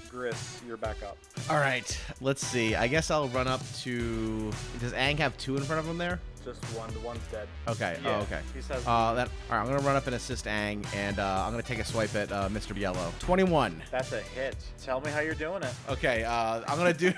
Gris, you're back up. All right, let's see. I guess I'll run up to. Does Aang have 2 in front of him there? Just one. The one's dead. Okay. Yeah, Oh, okay. he says All right, I'm gonna run up and assist Aang, and I'm gonna take a swipe at Mr. Yellow. 21. that's a hit. Tell me how you're doing it. Okay. I'm gonna do.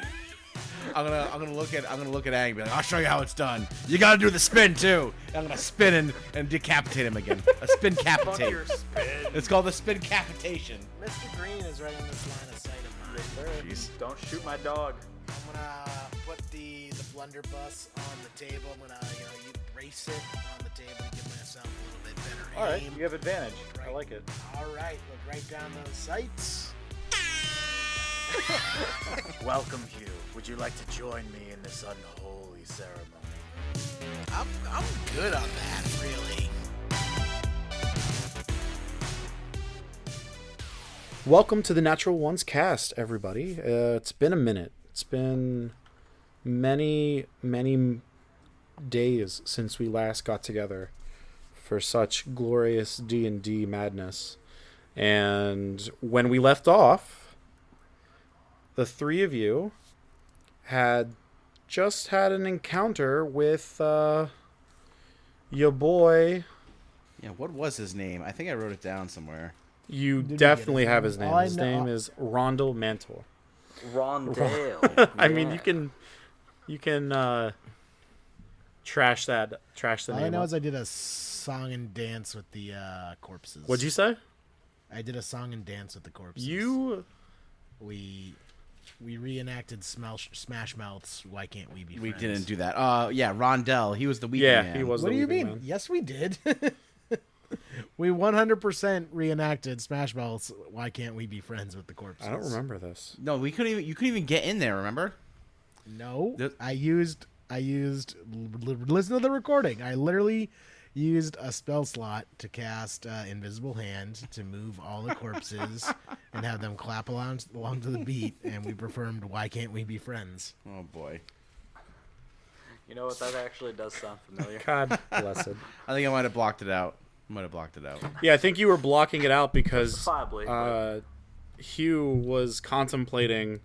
I'm gonna look at Aang and be like, I'll show you how it's done. You gotta do the spin too. And I'm gonna spin and decapitate him again. A spin Fuck capitate. your spin. It's called the spin capitation. Mr. Green is right in this line of sight of mine. Sir, don't shoot my dog. I'm gonna put the blunderbuss on the table. I'm gonna, you brace it on the table to give myself a little bit better All right, aim. you have advantage. I Right. like it. All right, look right down those sights. Welcome, Hugh. Would you like to join me in this unholy ceremony? I'm good on that, really. Welcome to the Natural Ones cast, everybody. It's been a minute. It's been many days since we last got together for such glorious D&D madness. And when we left off, the 3 of you had just had an encounter with your boy. Yeah. What was his name? I think I wrote it down somewhere. You Did you definitely get it? have his name. All I His know- name is Rondell Mantle. Rondale. I mean, you can trash the All I name. know up. is I did a song and dance with the corpses. What'd you say? I did a song and dance with the corpses. We reenacted Smash Mouth's Why Can't We Be We Friends? didn't do that. Yeah, Rondell. He was the weak Yeah, man. he was. What the do you weeping mean? man. Yes, we did. We 100% reenacted Smash Mouth's Why Can't We Be Friends with the corpses? I don't remember this. No, we couldn't even. You couldn't even get in there. Remember? No, The- I used. Listen to the recording. I literally used a spell slot to cast Invisible Hand to move all the corpses and have them clap along to the beat, and we performed Why Can't We Be Friends? Oh boy. You know what? That actually does sound familiar. God blessed. I think I might have blocked it out. Yeah, I think you were blocking it out because Justifiably, but- Hugh was contemplating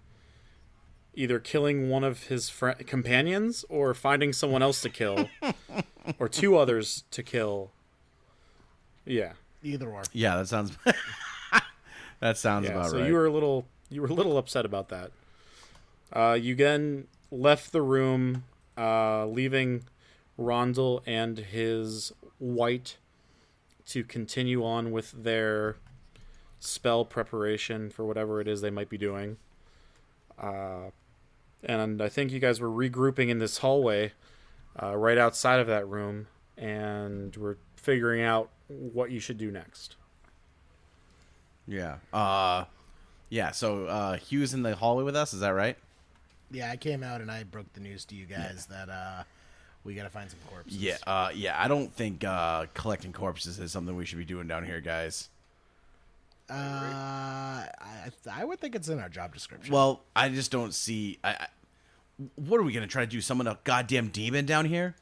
either killing one of his companions or finding someone else to kill, or 2 others to kill. Yeah. Either or. Yeah, that sounds. That sounds Yeah, about so right. you were a little upset about that. You then left the room, leaving Rondell and his white to continue on with their spell preparation for whatever it is they might be doing. And I think you guys were regrouping in this hallway right outside of that room, and we're figuring out what you should do next. Yeah. Yeah. So Hugh's in the hallway with us. Is that right? Yeah, I came out and I broke the news to you guys that we got to find some corpses. Yeah. Yeah. I don't think collecting corpses is something we should be doing down here, guys. I would think it's in our job description. Well, I just don't see. What are we gonna try to do? Summon a goddamn demon down here?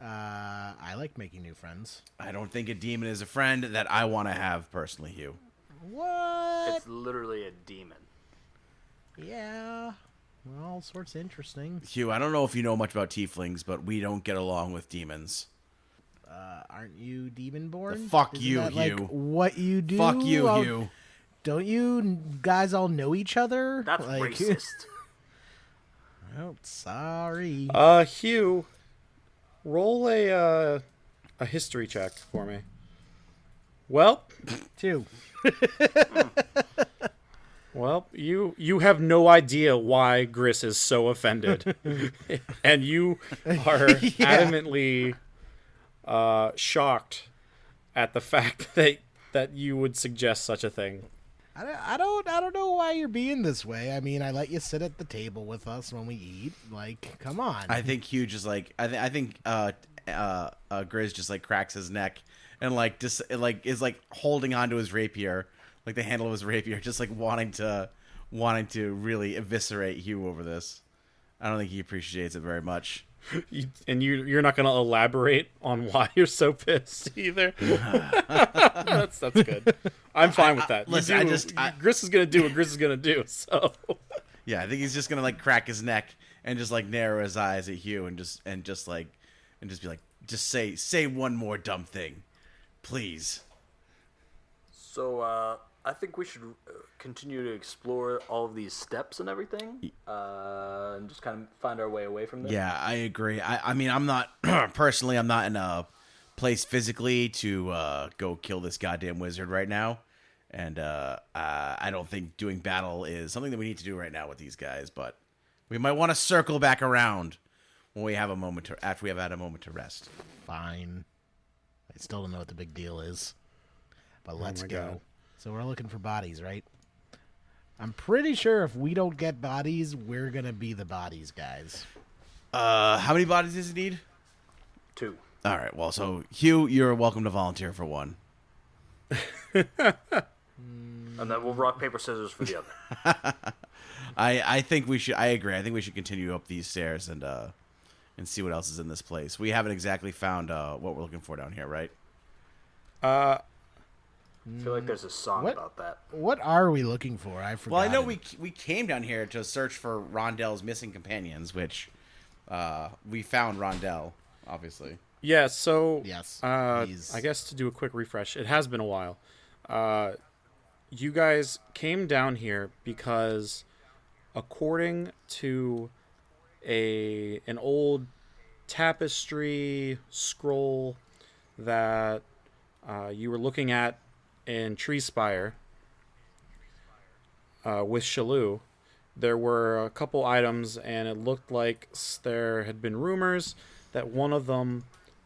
I like making new friends. I don't think a demon is a friend that I want to have personally, Hugh. What? It's literally a demon. Yeah. All sorts of interesting. Hugh, I don't know if you know much about tieflings, but we don't get along with demons. Aren't you demon born? The fuck Isn't you, that, like, Hugh. what you do? Fuck you, Well, Hugh. Don't you guys all know each other? That's like, racist. Oh, sorry. Hugh, roll a history check for me. Well, 2. well, you have no idea why Gris is so offended, and you are adamantly shocked at the fact that you would suggest such a thing. I don't know why you're being this way. I mean, I let you sit at the table with us when we eat. Like, come on. I think Hugh just like I think Grizz just like cracks his neck and like just like is like holding onto his rapier, like the handle of his rapier, just like wanting to really eviscerate Hugh over this. I don't think he appreciates it very much. You're not going to elaborate on why you're so pissed either. That's good. I'm fine with that. Listen, Gris is going to do what Gris is going to do. So Yeah, I think he's just gonna like crack his neck and just like narrow his eyes at Hugh and just be like, just say one more dumb thing, please. So, I think we should continue to explore all of these steps and everything, and just kind of find our way away from this. Yeah, I agree. I mean, I'm not personally, I'm not in a place physically to go kill this goddamn wizard right now, and I don't think doing battle is something that we need to do right now with these guys. But we might want to circle back around when we have a moment after we have had a moment to rest. Fine. I still don't know what the big deal is. But let's my go. God. So we're looking for bodies, right? I'm pretty sure if we don't get bodies, we're going to be the bodies, guys. How many bodies does it need? 2. All right. Well, so Hugh, you're welcome to volunteer for one. And then we'll rock, paper, scissors for the other. I think we should. I agree. I think we should continue up these stairs and see what else is in this place. We haven't exactly found what we're looking for down here, right? I feel like there's a song What? about that. What are we looking for? I forgot. Well, I know we came down here to search for Rondell's missing companions, which we found Rondell, obviously. yeah. So Yes, I he's- guess to do a quick refresh, it has been a while. You guys came down here because, according to an old tapestry scroll that you were looking at in Treespire with Shalou, there were a couple items, and it looked like there had been rumors that one of them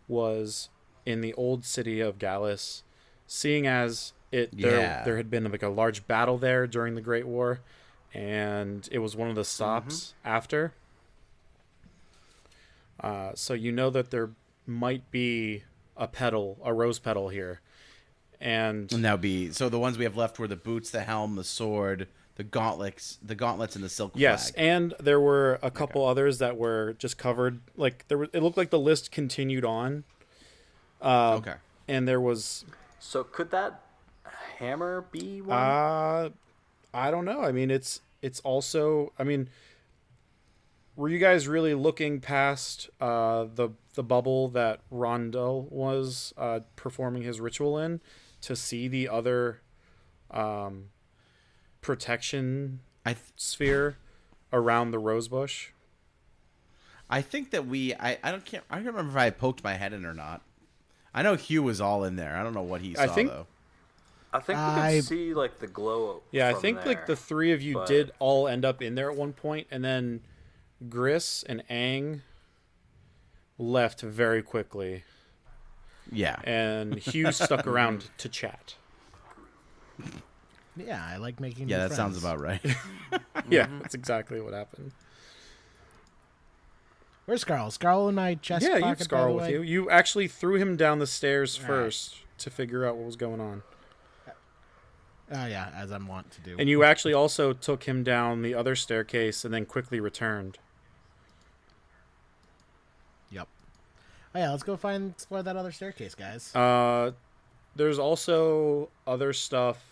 was in the old city of Gallus, seeing as there had been like a large battle there during the Great War, and it was one of the stops after. So you know that there might be a rose petal here. And And that would be so. The ones we have left were the boots, the helm, the sword, the gauntlets, and the silk yes, flag. and there were a couple others that were just covered. Like it looked like the list continued on. Okay. And there was, So could that hammer be one? I don't know. I mean, it's also. I mean, were you guys really looking past the bubble that Rondell was performing his ritual in to see the other protection sphere around the rose bush? I think that I don't remember if I poked my head in or not. I know Hugh was all in there. I don't know what he saw though. I think we could see like the glow. Yeah, I from think like the there, three of you but- did all end up in there at one point, and then Gris and Aang left very quickly, Yeah. and Hugh stuck around to chat. Yeah, I like making. Yeah, new that sounds friends. about right. Yeah, that's exactly what happened. Where's Scarl? Scarl and I chest Yeah, you pocket, have by the Scarl with way? you. You actually threw him down the stairs Right. first to figure out what was going on. Oh yeah, as I'm wont to do. And you actually also took him down the other staircase and then quickly returned. Yep. Oh yeah, let's go explore that other staircase, guys. There's also other stuff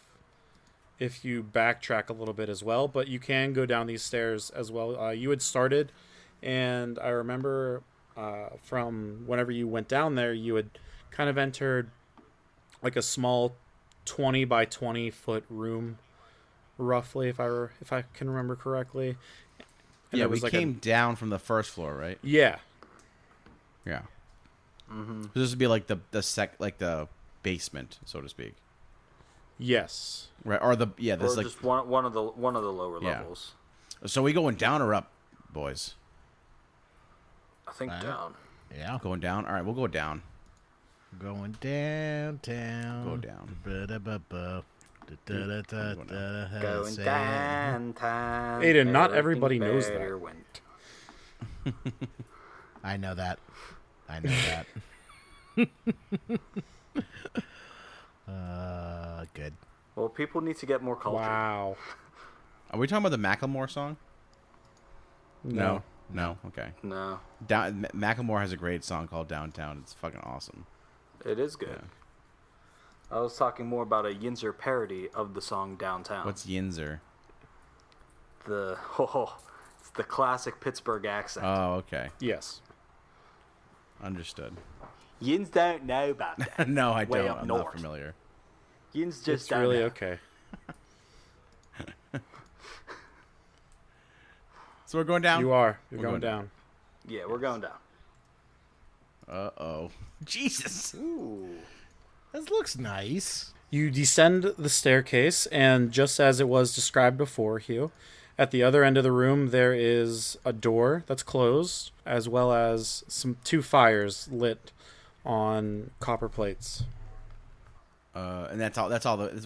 if you backtrack a little bit as well, but you can go down these stairs as well. You had started, and I remember from whenever you went down there, you had kind of entered like a small 20 by 20 foot room, roughly, if I can remember correctly. And Yeah, there we was like came down from the first floor, right? yeah. Yeah. Mm-hmm. This would be like the basement, so to speak, Yes. right? Or this or is like. just one of the lower Yeah. levels. So we going down or up, boys? I think down. Yeah. Going down. All right, we'll go down. Going downtown. Go down. Ba-da-ba-ba. Da-da-da-da-da. Going Say- downtown. Aiden, not everything everybody knows that. better went. I know that. I know that. Good. Well, people need to get more culture. Wow. Are we talking about the Macklemore song? No. No? Okay. No, Macklemore has a great song called Downtown. It's fucking awesome. it is good. I was talking more about a Yinzer parody of the song Downtown. What's Yinzer? It's the classic Pittsburgh accent. Oh, okay. Yes. Understood. Yins don't know about that. No, I Way don't. up I'm north. not familiar. Yins just It's don't really know. okay. So we're going down? You are. You're We're going going down. Yeah, we're going down. Uh-oh. Jesus. Ooh. This looks nice. You descend the staircase, and just as it was described before, Hugh, at the other end of the room there is a door that's closed, as well as two fires lit on copper plates. And that's all.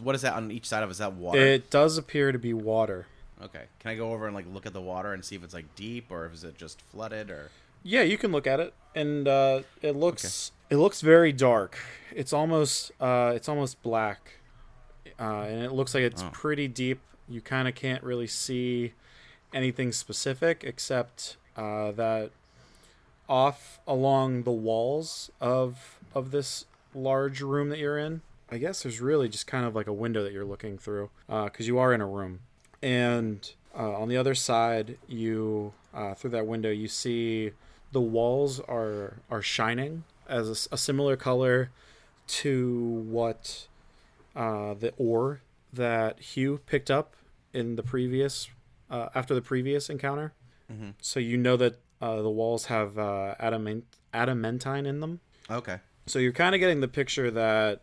What is that on each side of? Is that water? It does appear to be water. Okay. Can I go over and like look at the water and see if it's like deep or is it just flooded or? Yeah, you can look at it, and it looks very dark. It's almost black, and it looks like it's pretty deep. You kind of can't really see anything specific except that off along the walls of this large room that you're in. I guess there's really just kind of like a window that you're looking through because you are in a room, and on the other side, you through that window you see the walls are shining as a similar color to what the ore that Hugh picked up in the previous after the previous encounter. Mm-hmm. So you know that the walls have adamantine in them. Okay. So you're kind of getting the picture that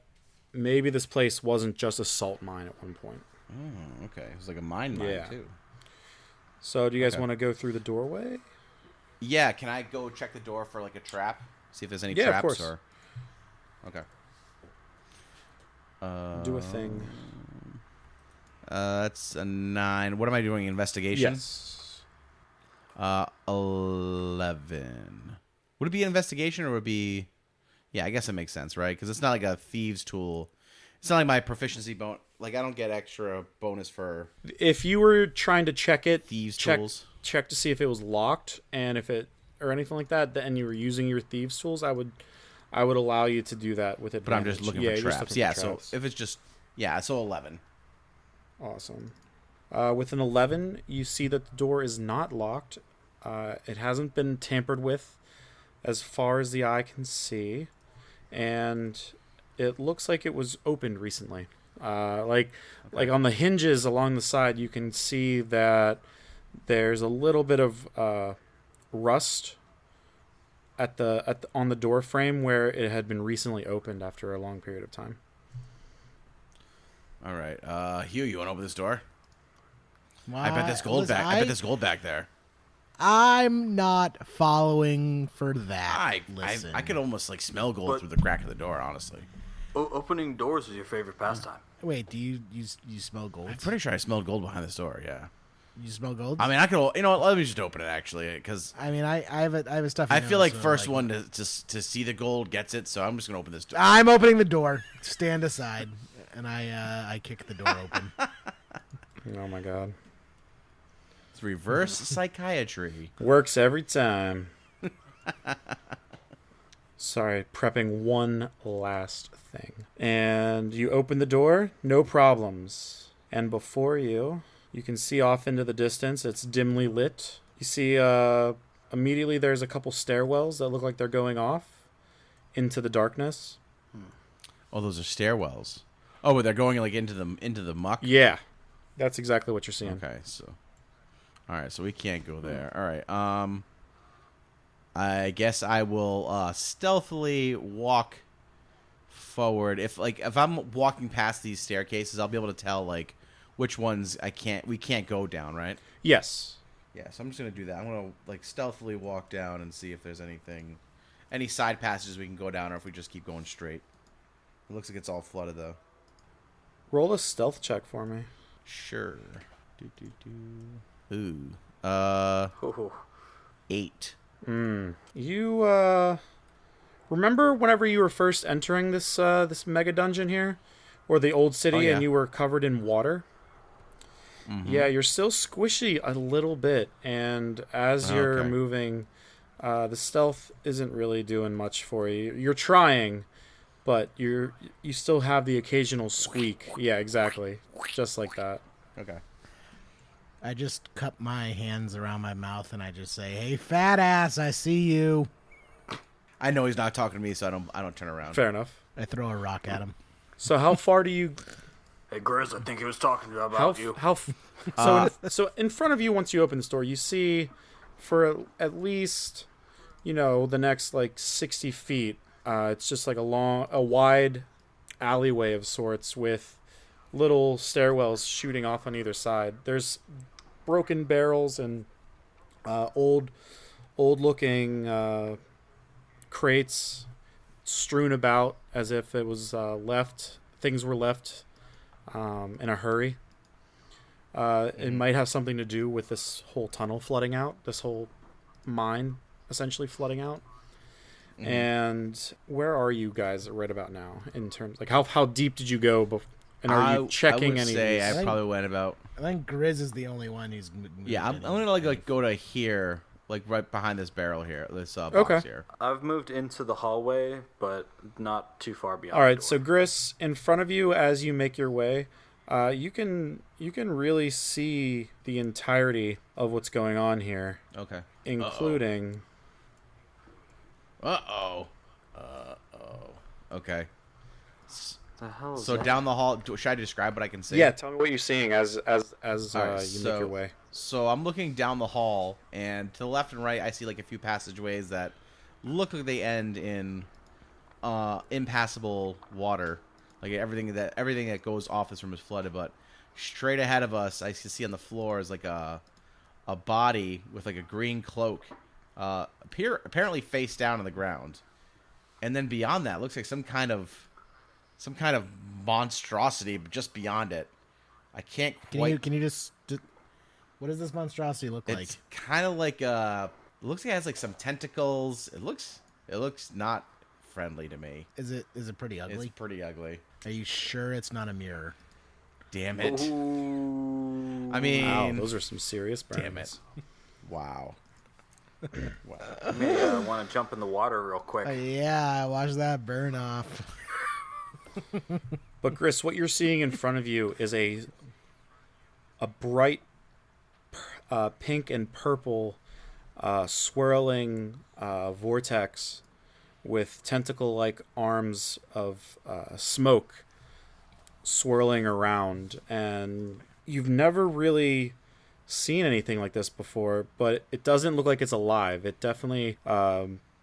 maybe this place wasn't just a salt mine at one point. Oh, okay. It was like a mine Yeah. too. So do you guys Okay. want to go through the doorway? Yeah. Can I go check the door for like a trap? See if there's any Yeah, of traps course. or. Okay. Do a thing. That's a 9. What am I doing? Investigation? Yes. 11. Would it be an investigation or would it be? Yeah, I guess it makes sense, right? Because it's not like a thieves' tool. It's not like my proficiency bonus. Like I don't get extra bonus for If you were trying to check it, thieves' check tools. to see if it was locked and if it or anything like that, and you were using your thieves' tools, I would allow you to do that with But advantage. I'm just looking Yeah, for you're just traps. looking Yeah, for so traps. if it's just so 11. Awesome. With an 11, you see that the door is not locked. It hasn't been tampered with as far as the eye can see. And it looks like it was opened recently. Like on the hinges along the side, you can see that there's a little bit of rust on the door frame where it had been recently opened after a long period of time. All right. Hugh, you want to open this door? Well, I bet there's gold listen, back. I bet there's gold back there. I'm not following for that. I Listen. could almost like smell gold But- through the crack of the door, honestly. Opening doors is your favorite pastime. Wait, do you smell gold? I'm pretty sure I smelled gold behind this door, yeah. You smell gold? I mean, I could, let me just open it actually, because I mean, I have a stuffy I feel nose, like so, first one to see the gold gets it, so I'm just gonna open this door. I'm opening the door. Stand aside, and I kick the door open. Oh my god. It's reverse psychiatry. Works every time. Sorry, prepping one last thing. And you open the door, no problems. And before you can see off into the distance, it's dimly lit. You see immediately there's a couple stairwells that look like they're going off into the darkness. Oh, those are stairwells. Oh, but they're going like into the muck. Yeah. That's exactly what you're seeing. Okay, so all right, so we can't go there. All right, I guess I will stealthily walk forward. If I'm walking past these staircases, I'll be able to tell like which ones we can't go down, right? Yes. Yeah, so I'm just gonna do that. I'm gonna like stealthily walk down and see if there's any side passages we can go down, or if we just keep going straight. It looks like it's all flooded though. Roll a stealth check for me. Sure. Ooh. Oh, 8. You remember whenever you were first entering this mega dungeon here, or the old city, Oh, yeah. and you were covered in water? Yeah, you're still squishy a little bit, and as you're Okay. moving, the stealth isn't really doing much for you. You're trying, but you still have the occasional squeak. Yeah, exactly, just like that. Okay. I just cup my hands around my mouth and I just say, "Hey, fat ass, I see you." I know he's not talking to me, so I don't turn around. Fair enough. I throw a rock at him. So how far do you? Hey, Grizz, I think he was talking to you How about you. so in front of you, once you open the store, you see for at least the next like 60 feet. It's just like a wide alleyway of sorts with little stairwells shooting off on either side. There's broken barrels and old looking crates strewn about as if it was things were left in a hurry. It might have something to do with this whole tunnel flooding out, this whole mine essentially flooding out. And where are you guys right about now in terms like how deep did you go and are you checking I would any say of these? I probably went about. I think Grizz is the only one who's. Yeah, I'm gonna like go to here, like right behind this barrel here, this box Okay. here. I've moved into the hallway, but not too far beyond. All right, the so door. Gris, in front of you as you make your way, you can really see the entirety of what's going on here, Okay. including Okay. the hell is So that? down the hall, should I describe what I can see? yeah. Tell me what you're seeing as All right, you make your way. So I'm looking down the hall, and to the left and right, I see like a few passageways that look like they end in impassable water. Like everything that goes off this room is flooded. But straight ahead of us, I can see on the floor is like a body with like a green cloak, apparently face down on the ground. And then beyond that, looks like some kind of monstrosity, but just beyond it, I can't quite. Can you just? What does this monstrosity look like? It's kind of like it looks like it has like some tentacles. It looks not friendly to me. Is it pretty ugly? It's pretty ugly. Are you sure it's not a mirror? Damn it. Ooh. I mean, Wow, those are some serious burns. damn it. Wow. Wow. I may want to jump in the water real quick. Yeah, watch that burn off. But Gris, what you're seeing in front of you is a bright pink and purple swirling vortex with tentacle-like arms of smoke swirling around, and you've never really seen anything like this before, but it doesn't look like it's alive. It definitely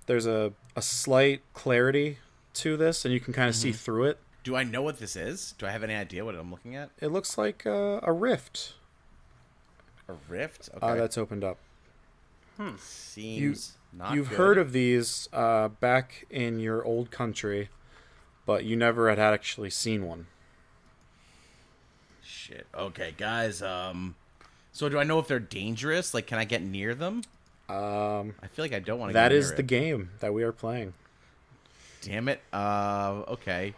there's a slight clarity to this, and you can kind of see through it. Do I know what this is? Do I have any idea what I'm looking at? It looks like a rift A rift? Okay. that's opened up. Seems not You've good. heard of these back in your old country, but you never had actually seen one. Shit. Okay, guys. So do I know if they're dangerous? Like, can I get near them? I feel like I don't want to. That get is near the it. game that we are playing. Damn it. Okay.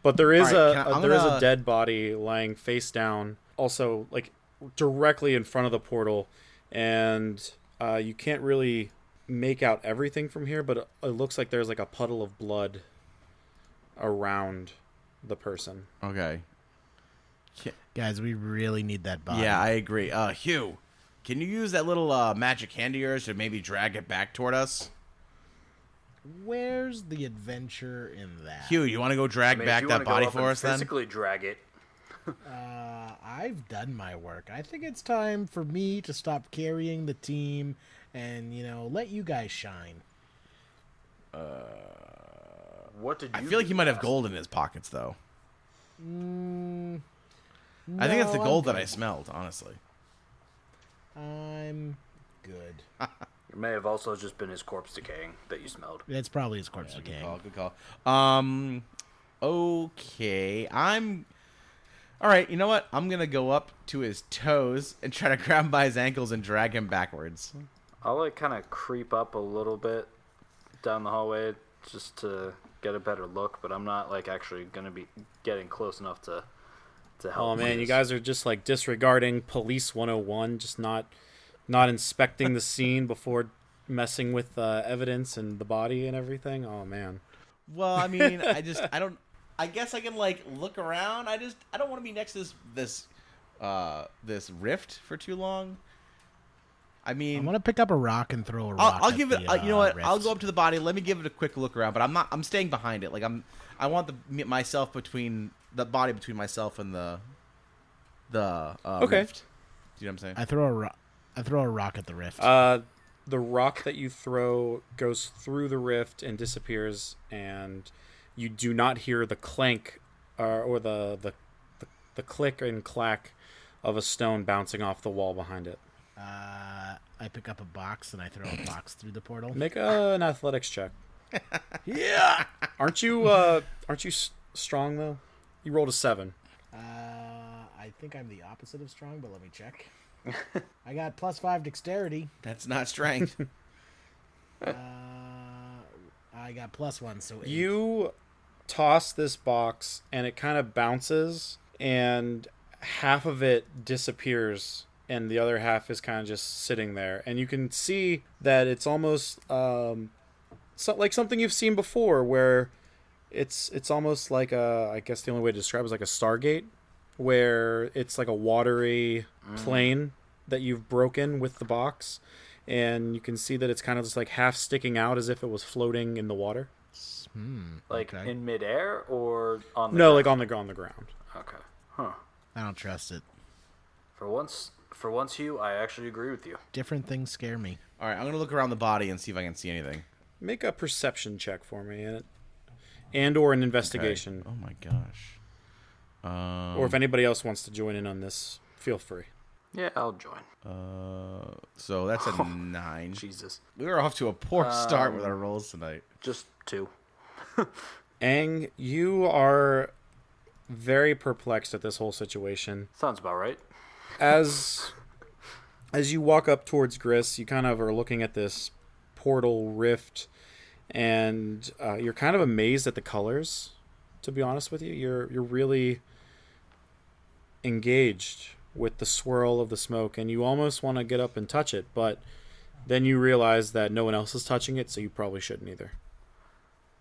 But there is All right, I'm there is a gonna- dead body lying face down, also like directly in front of the portal, and you can't really make out everything from here, but it looks like there's like a puddle of blood around the person. Okay. Guys, we really need that body. Yeah, I agree. Hugh, can you use that little magic hand of yours to maybe drag it back toward us? Where's the adventure in that? Hugh, you want to go drag I mean, if back you that wanna go body up for and us then? physically drag it. I've done my work. I think it's time for me to stop carrying the team and, let you guys shine. What did you? I feel like do he might have last? gold in his pockets, though. No, I think it's the I'm gold that I good. smelled, honestly. I'm good. It may have also just been his corpse decaying that you smelled. It's probably his corpse Good decaying. call, good call. Okay. All right, you know what? I'm going to go up to his toes and try to grab him by his ankles and drag him backwards. I'll like kind of creep up a little bit down the hallway just to get a better look, but I'm not like actually gonna be getting close enough to to help. Oh man, with you this. guys are just like disregarding Police 101, just not inspecting the scene before messing with evidence and the body and everything. Oh man. Well, I mean, I don't. I guess I can like look around. I don't want to be next to this rift for too long. I mean, I'm gonna pick up a rock and throw a rock. I'll at give it. the, You know what? rift. I'll go up to the body. Let me give it a quick look around. But I'm staying behind it. Like I want myself between the body between myself and the Okay. rift. Do you know what I'm saying? I throw a rock at the rift. The rock that you throw goes through the rift and disappears, and you do not hear the clank or the click and clack of a stone bouncing off the wall behind it. I pick up a box and I throw a box through the portal. Make an athletics check. Yeah. Aren't you strong though? You rolled a 7. I think I'm the opposite of strong, but let me check. I got +5 dexterity. That's not strength. I got +1, so 8. You toss this box and it kind of bounces and half of it disappears and the other half is kind of just sitting there, and you can see that it's almost like something you've seen before, where it's almost like I guess the only way to describe it is like a Stargate, where it's like a watery plane that you've broken with the box, and you can see that it's kind of just like half sticking out as if it was floating in the water. Like okay. in midair or on the No, ground? like on the ground. Okay. Huh. I don't trust it. For once, Hugh, I actually agree with you. Different things scare me. All right, I'm gonna look around the body and see if I can see anything. Make a perception check for me, and or an investigation. Okay. Oh my gosh. Or if anybody else wants to join in on this, feel free. Yeah, I'll join. So that's a 9. Jesus. We were off to a poor start with our rolls tonight. Just 2. Aang, you are very perplexed at this whole situation. Sounds about right. As you walk up towards Gris, you kind of are looking at this portal rift, and you're kind of amazed at the colors. To be honest with you, you're really engaged with the swirl of the smoke, and you almost want to get up and touch it, but then you realize that no one else is touching it, so you probably shouldn't either.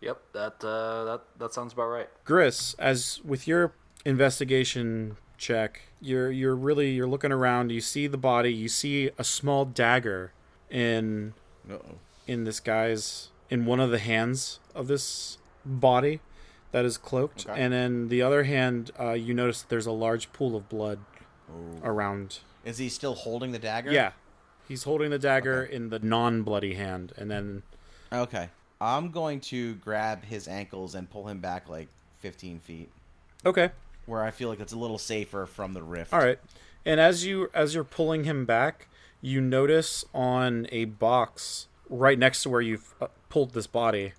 Yep, that sounds about right. Gris, as with your investigation check, you're looking around. You see the body. You see a small dagger in one of the hands of this body that is cloaked, Okay. and then the other hand, you notice that there's a large pool of blood around. Is he still holding the dagger? Yeah, he's holding the dagger in the non-bloody hand, and then Okay. I'm going to grab his ankles and pull him back like 15 feet, okay. where I feel like it's a little safer from the rift. All right. And as you're pulling him back, you notice on a box right next to where you've pulled this body.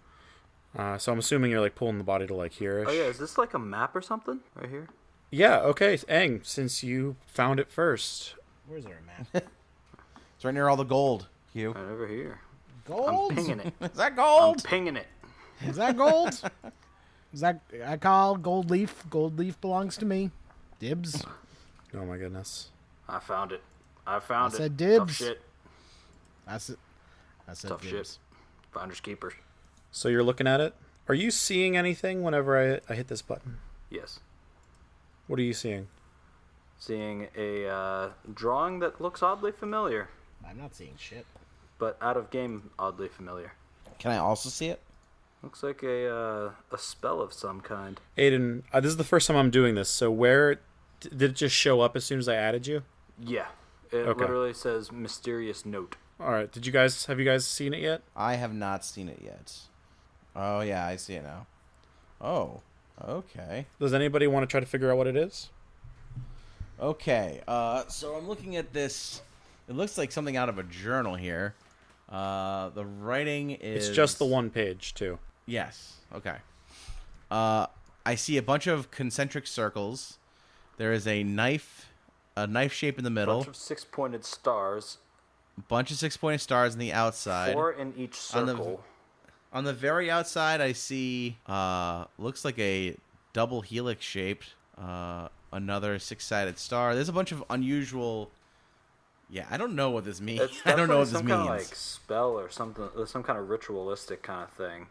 So I'm assuming you're like pulling the body to like here. Oh yeah, is this like a map or something right here? Yeah. Okay, Aang, since you found it first. Where's our map? It's right near all the gold, Hugh. Right over here. Gold? I'm pinging it. Is that I'm gold? pinging it. Is that gold? Is that I call gold leaf? Gold leaf belongs to me. Dibs. Oh my goodness. I found it. I found it. said Tough dibs. shit. That's it. I said Tough dibs. shit. Finders keepers. So you're looking at it. Are you seeing anything whenever I hit this button? Yes. What are you seeing? Seeing a drawing that looks oddly familiar, I'm not seeing shit. but out of game oddly familiar. Can I also see it? Looks like a spell of some kind. Aiden, this is the first time I'm doing this. So where did it just show up as soon as I added you? Yeah. It Okay. literally says mysterious note. All right. Have you guys seen it yet? I have not seen it yet. Oh, yeah, I see it now. Oh, okay. Does anybody want to try to figure out what it is? Okay, so I'm looking at this. It looks like something out of a journal here. The writing is... It's just the one page, too. Yes, okay. I see a bunch of concentric circles. There is a knife shape in the middle. Bunch of 6-pointed stars. Bunch of 6-pointed stars on the outside. 4 in each circle. On the very outside, I see looks like a double helix shaped Another 6-sided star. There's a bunch of unusual. Yeah, I don't know what this means. It's I don't know what definitely this some means. kind of like spell or something, some kind of ritualistic kind of thing.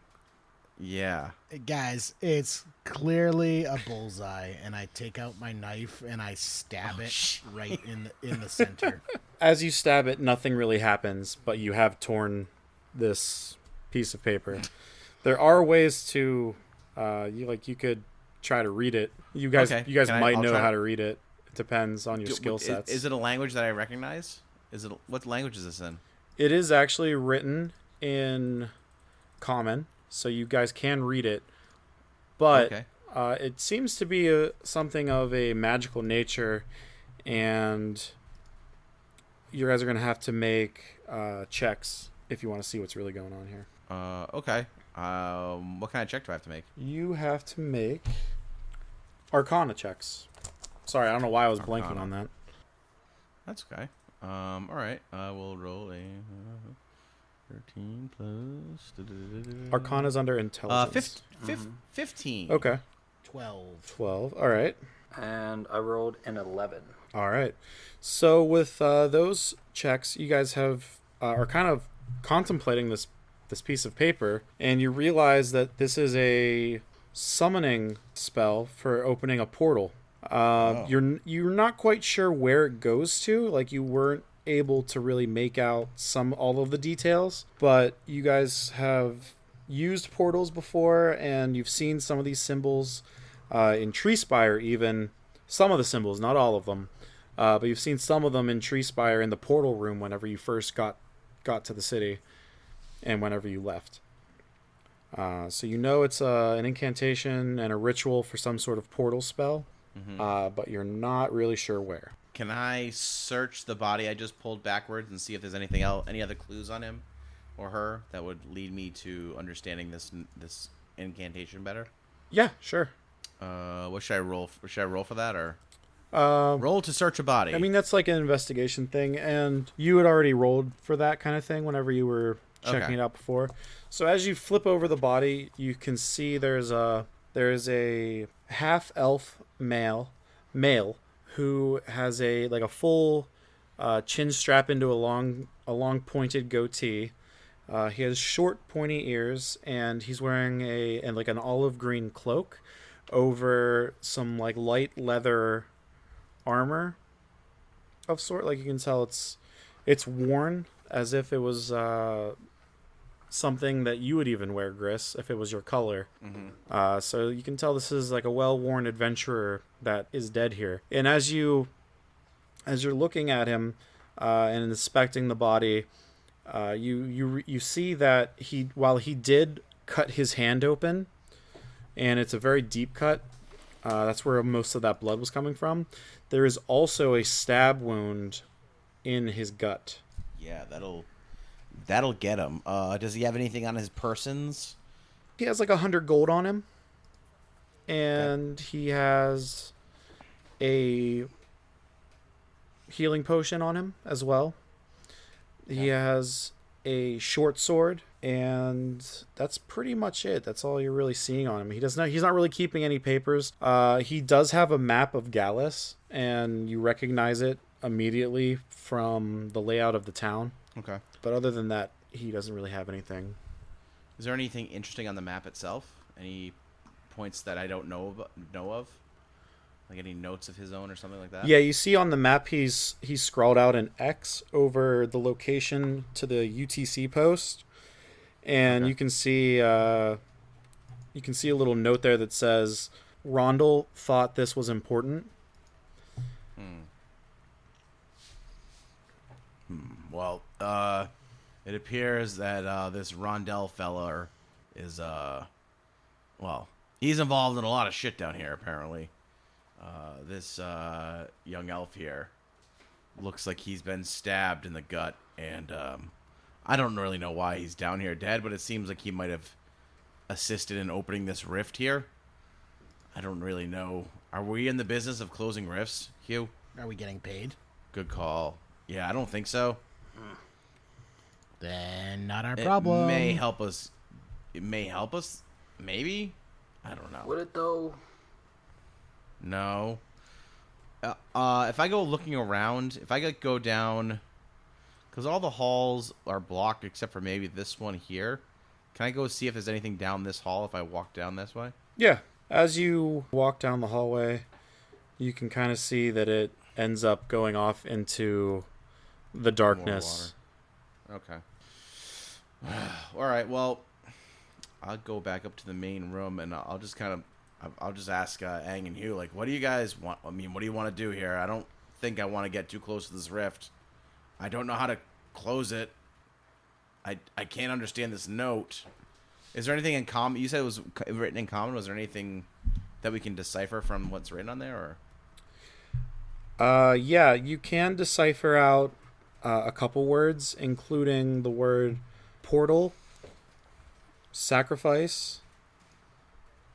Yeah. Guys, it's clearly a bullseye, and I take out my knife and I stab it right in the center. As you stab it, nothing really happens, but you have torn this piece of paper. There are ways to, you could try to read it. You guys might know how to read it. It depends on your skill sets. Is it a language that I recognize? What language is this in? It is actually written in Common, so you guys can read it. But Okay. it seems to be something of a magical nature, and you guys are going to have to make checks if you want to see what's really going on here. Okay. What kind of check do I have to make? You have to make Arcana checks. Sorry, I don't know why I was blanking on that. That's okay. All right. I will roll a 13 plus. Arcana's under intelligence. 15. Okay. 12. All right. And I rolled an 11. All right. So with those checks, you guys are kind of contemplating this piece of paper, and you realize that this is a summoning spell for opening a portal. You're not quite sure where it goes to. Like, you weren't able to really make out all of the details, but you guys have used portals before, and you've seen some of these symbols in Treespire, even some of the symbols, not all of them, but you've seen some of them in Treespire in the portal room whenever you first got to the city and whenever you left. So you know it's an incantation and a ritual for some sort of portal spell, but you're not really sure where. Can I search the body I just pulled backwards and see if there's anything else, any other clues on him or her that would lead me to understanding this incantation better? Yeah, sure. What should I roll? Should I roll for that or Uh, roll to search a body? I mean, that's like an investigation thing, and you had already rolled for that kind of thing whenever you were checking it out before. So as you flip over the body, you can see there's a half elf male who has a full chin strap into a long pointed goatee. He has short pointy ears, and he's wearing an olive green cloak over some light leather armor of sort. Like, you can tell it's worn as if it was something that you would even wear, Gris, if it was your color. So you can tell this is like a well-worn adventurer that is dead here. And as you're looking at him and inspecting the body, you see that while he did cut his hand open, and it's a very deep cut, that's where most of that blood was coming from, there is also a stab wound in his gut. Yeah, that'll get him. Does he have anything on his persons? He has 100 gold on him, and he has a healing potion on him as well. He has a short sword, and that's pretty much it. That's all you're really seeing on him. He's not really keeping any papers. He does have a map of Gallus, and you recognize it immediately from the layout of the town. Okay. But other than that, he doesn't really have anything. Is there anything interesting on the map itself? Any points that I don't know of? Like any notes of his own or something like that? Yeah, you see on the map he's scrawled out an X over the location to the UTC post, and you can see a little note there that says Rondel thought this was important. Well, it appears that this Rondell fella is he's involved in a lot of shit down here apparently. This young elf here looks like he's been stabbed in the gut, and I don't really know why he's down here dead, but it seems like he might have assisted in opening this rift here. I don't really know. Are we in the business of closing rifts, Hugh? Are we getting paid? Good call. Yeah, I don't think so. Then not our problem. It may help us. Maybe? I don't know. Would it though? No. if I go looking around, if I go down, because all the halls are blocked except for maybe this one here. Can I go see if there's anything down this hall if I walk down this way? Yeah. As you walk down the hallway, you can kind of see that it ends up going off into the darkness. Okay. All right. Well, I'll go back up to the main room and I'll just ask Aang and Hugh, like, what do you guys want? I mean, what do you want to do here? I don't think I want to get too close to this rift. I don't know how to close it. I can't understand this note. Is there anything in common? You said it was written in common. Was there anything that we can decipher from what's written on there? Or Yeah, you can decipher out a couple words, including the word portal, sacrifice,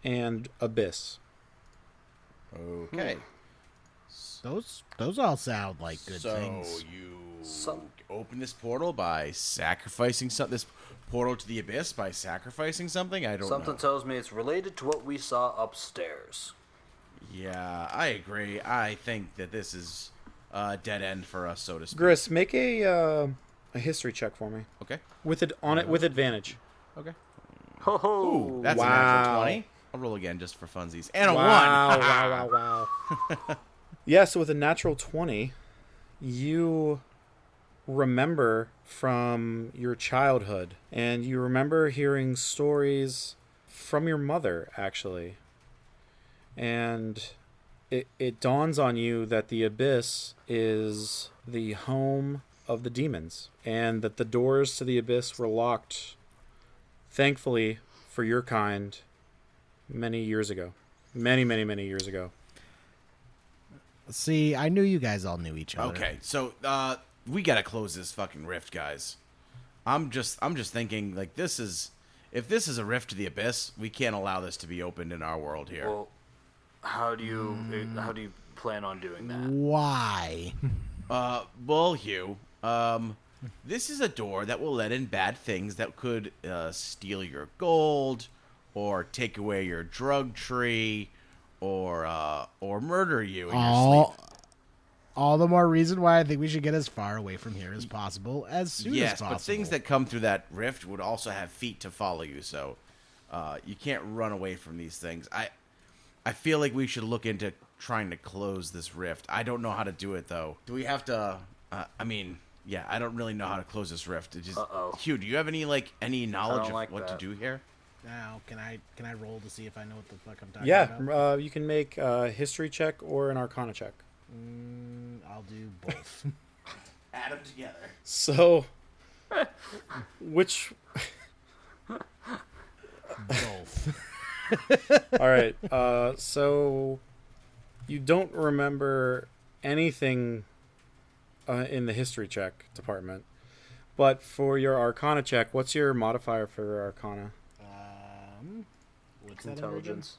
and abyss. Okay. Those all sound like good So things. you Some- open this portal by sacrificing this portal to the abyss by sacrificing something? I don't Something know. tells me it's related to what we saw upstairs. Yeah, I agree. I think that this is a dead end for us, so to speak. Gris, make a history check for me Okay. with it on it with advantage. Okay. Ho ho! Ooh, that's a Wow. natural 20. I'll roll again just for funsies. And a Wow, 1. wow. Yeah, so with a natural 20, you remember from your childhood, and you remember hearing stories from your mother, actually. And it dawns on you that the abyss is the home of the demons, and that the doors to the abyss were locked, thankfully for your kind, many years ago. Many, many, many years ago. See, I knew you guys all knew each other. Okay, so we gotta close this fucking rift, guys. I'm just thinking, like, if this is a rift to the abyss, we can't allow this to be opened in our world here. Well, how do you plan on doing that? Why? Well, Hugh, this is a door that will let in bad things that could steal your gold, or take away your drug tree, or murder you in your sleep. All the more reason why I think we should get as far away from here as possible, as soon as Yes, possible. but things that come through that rift would also have feet to follow you, so you can't run away from these things. I feel like we should look into trying to close this rift. I don't know how to do it, though. Do we have to... yeah, I don't really know how to close this rift. It just, Uh-oh. Hugh, do you have any knowledge of like what that. to do here? Now, can I roll to see if I know what the fuck I'm talking about? Yeah, you can make a history check or an arcana check. I'll do both. Add them together. So, which... Both. All right, so you don't remember anything in the history check department, but for your arcana check, what's your modifier for arcana? What's that Intelligence.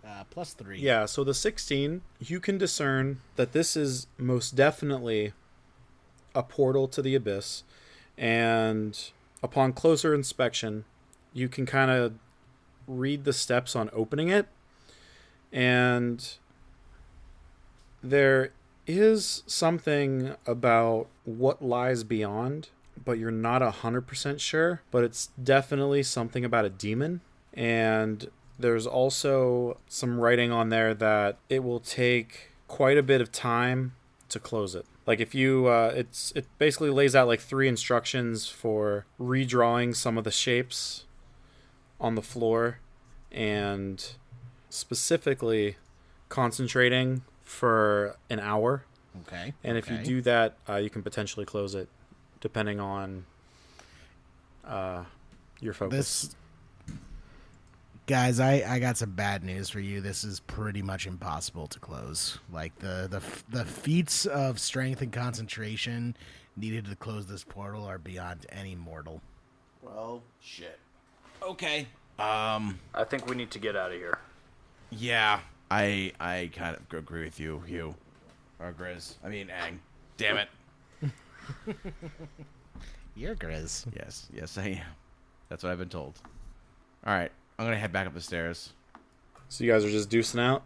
+3. Yeah, so the 16, you can discern that this is most definitely a portal to the abyss, and upon closer inspection, you can kind of read the steps on opening it, and there is something about what lies beyond, but you're not 100% sure, but it's definitely something about a demon. And there's also some writing on there that it will take quite a bit of time to close it. Like if you, it basically lays out like 3 instructions for redrawing some of the shapes on the floor, and specifically concentrating for an hour. Okay. And if you do that, you can potentially close it, depending on your focus. Guys, I got some bad news for you. This is pretty much impossible to close. Like the feats of strength and concentration needed to close this portal are beyond any mortal. Well, shit. Okay. I think we need to get out of here. Yeah, I kind of agree with you, Hugh. Or Grizz. I mean, Aang. Damn it. You're Grizz. Yes, I am. That's what I've been told. All right, I'm gonna head back up the stairs. So you guys are just deucing out?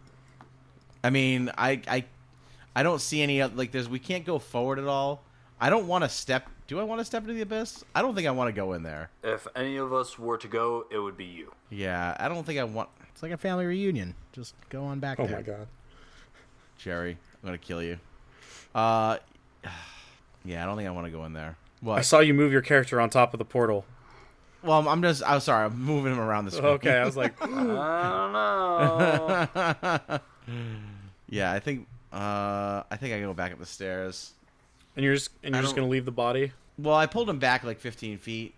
I mean, I I don't see any like there's we can't go forward at all. I don't want to step. Do I want to step into the abyss? I don't think I want to go in there. If any of us were to go, it would be you. Yeah, I don't think I want. It's like a family reunion. Just go on back Oh there. my god. Jerry, I'm gonna kill you. Yeah, I don't think I want to go in there. What? I saw you move your character on top of the portal. Well, I'm sorry. I'm moving him around the screen. Okay, I was like, I don't know. Yeah, I think I can go back up the stairs. and you're just gonna leave the body. Well, I pulled him back like 15 feet.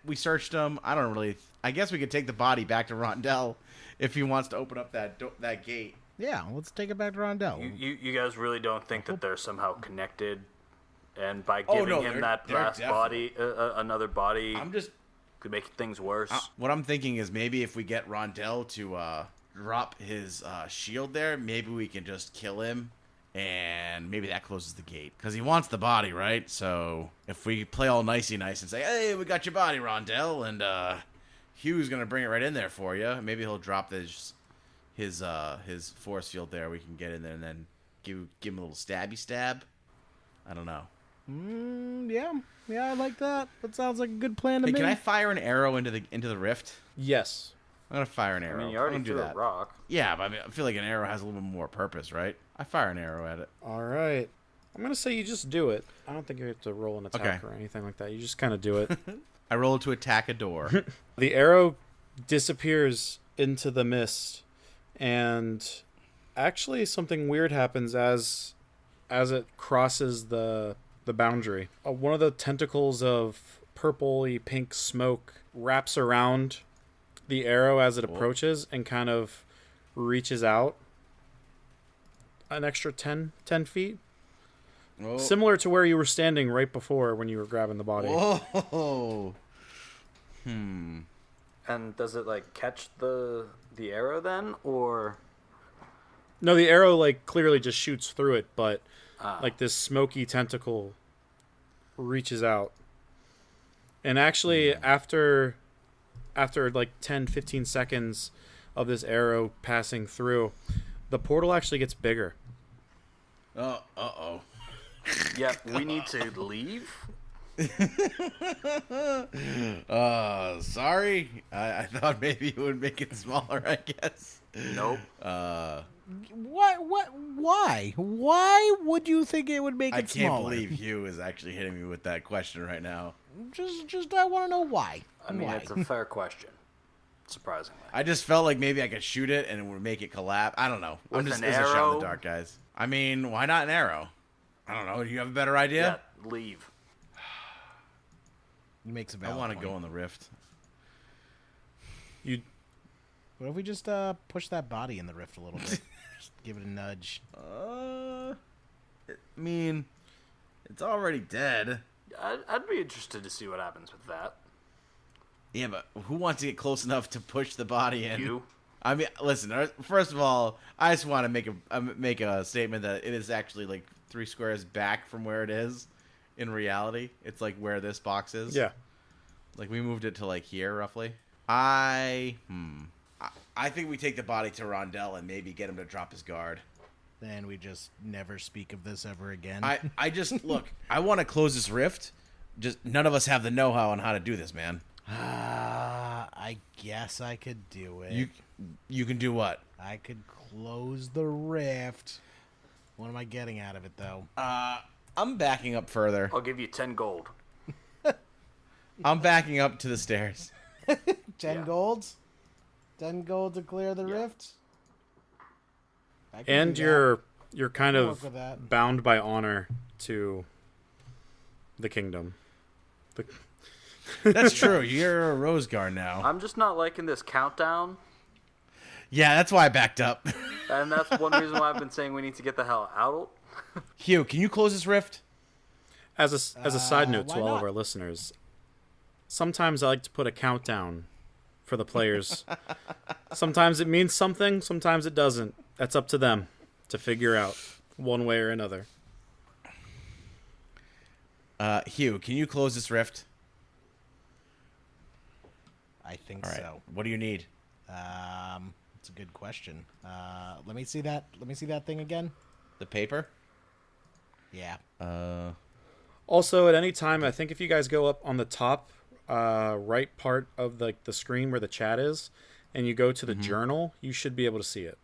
We searched him. I don't really. I guess we could take the body back to Rondell if he wants to open up that gate. Yeah, let's take it back to Rondell. You guys really don't think that they're somehow connected, and by Oh, giving no, him they're that last body, another body, I'm just. could make things worse? What I'm thinking is maybe if we get Rondell to drop his shield there, maybe we can just kill him, and maybe that closes the gate because he wants the body, right? So if we play all nicey nice and say, "Hey, we got your body, Rondell," and Hugh's gonna bring it right in there for you, maybe he'll drop his force field there. We can get in there and then give him a little stabby stab. I don't know. Yeah, I like that. That sounds like a good plan to Hey, me. can I fire an arrow into the rift? Yes. I'm gonna fire an I arrow. mean, you I'm already gonna do threw a that. rock. Yeah, but I feel like an arrow has a little bit more purpose, right? I fire an arrow at it. All right. I'm gonna say you just do it. I don't think you have to roll an attack or anything like that. You just kind of do it. I roll to attack a door. The arrow disappears into the mist, and actually something weird happens as it crosses the boundary. One of the tentacles of purpley pink smoke wraps around the arrow as it approaches and kind of reaches out an extra 10 feet. Oh. Similar to where you were standing right before when you were grabbing the body. Whoa. And does it like catch the arrow then, or No, the arrow like clearly just shoots through it, but like this smoky tentacle reaches out. And actually after like 10-15 seconds of this arrow passing through, the portal actually gets bigger. Uh-oh. yeah, we need to leave? Sorry. I thought maybe it would make it smaller, I guess. Nope. Why? Why would you think it would make I it can't smaller? believe Hugh is actually hitting me with that question right now. Just I want to know why. I mean, why? it's a fair question. Surprisingly. I just felt like maybe I could shoot it and it would make it collapse. I don't know. With I'm just an it's a shot in arrow? the dark, guys. I mean, why not an arrow? I don't know. Do you have a better idea? Yeah, leave. He makes a I valid want to point. go in the rift. What if we just push that body in the rift a little bit? Just give it a nudge. I mean, it's already dead. I'd be interested to see what happens with that. Yeah, but who wants to get close enough to push the body in? You? I mean, listen. First of all, I just want to make a statement that it is actually like 3 squares back from where it is. In reality, it's like where this box is. Yeah. Like we moved it to like here roughly. I think we take the body to Rondell and maybe get him to drop his guard. Then we just never speak of this ever again. I just look. I want to close this rift. Just none of us have the know-how on how to do this, man. I guess I could do it. You can do what? I could close the rift. What am I getting out of it, though? I'm backing up further. I'll give you 10 gold. I'm backing up to the stairs. 10 golds? 10 gold to clear the rift? I can And do that. you're kind I'll of work with that. bound by honor to the kingdom. That's true. You're a rose guard now. I'm just not liking this countdown, Yeah, that's why I backed up. and that's one reason why I've been saying we need to get the hell out. Hugh, can you close this rift? As a side note to why all of not? our listeners, sometimes I like to put a countdown for the players. Sometimes it means something, sometimes it doesn't. That's up to them to figure out one way or another. Hugh, can you close this rift? I think All right. so. What do you need? It's a good question. Let me see that. Let me see that thing again. The paper? Yeah. Also, at any time, I think if you guys go up on the top right part of the screen where the chat is, and you go to the journal, you should be able to see it.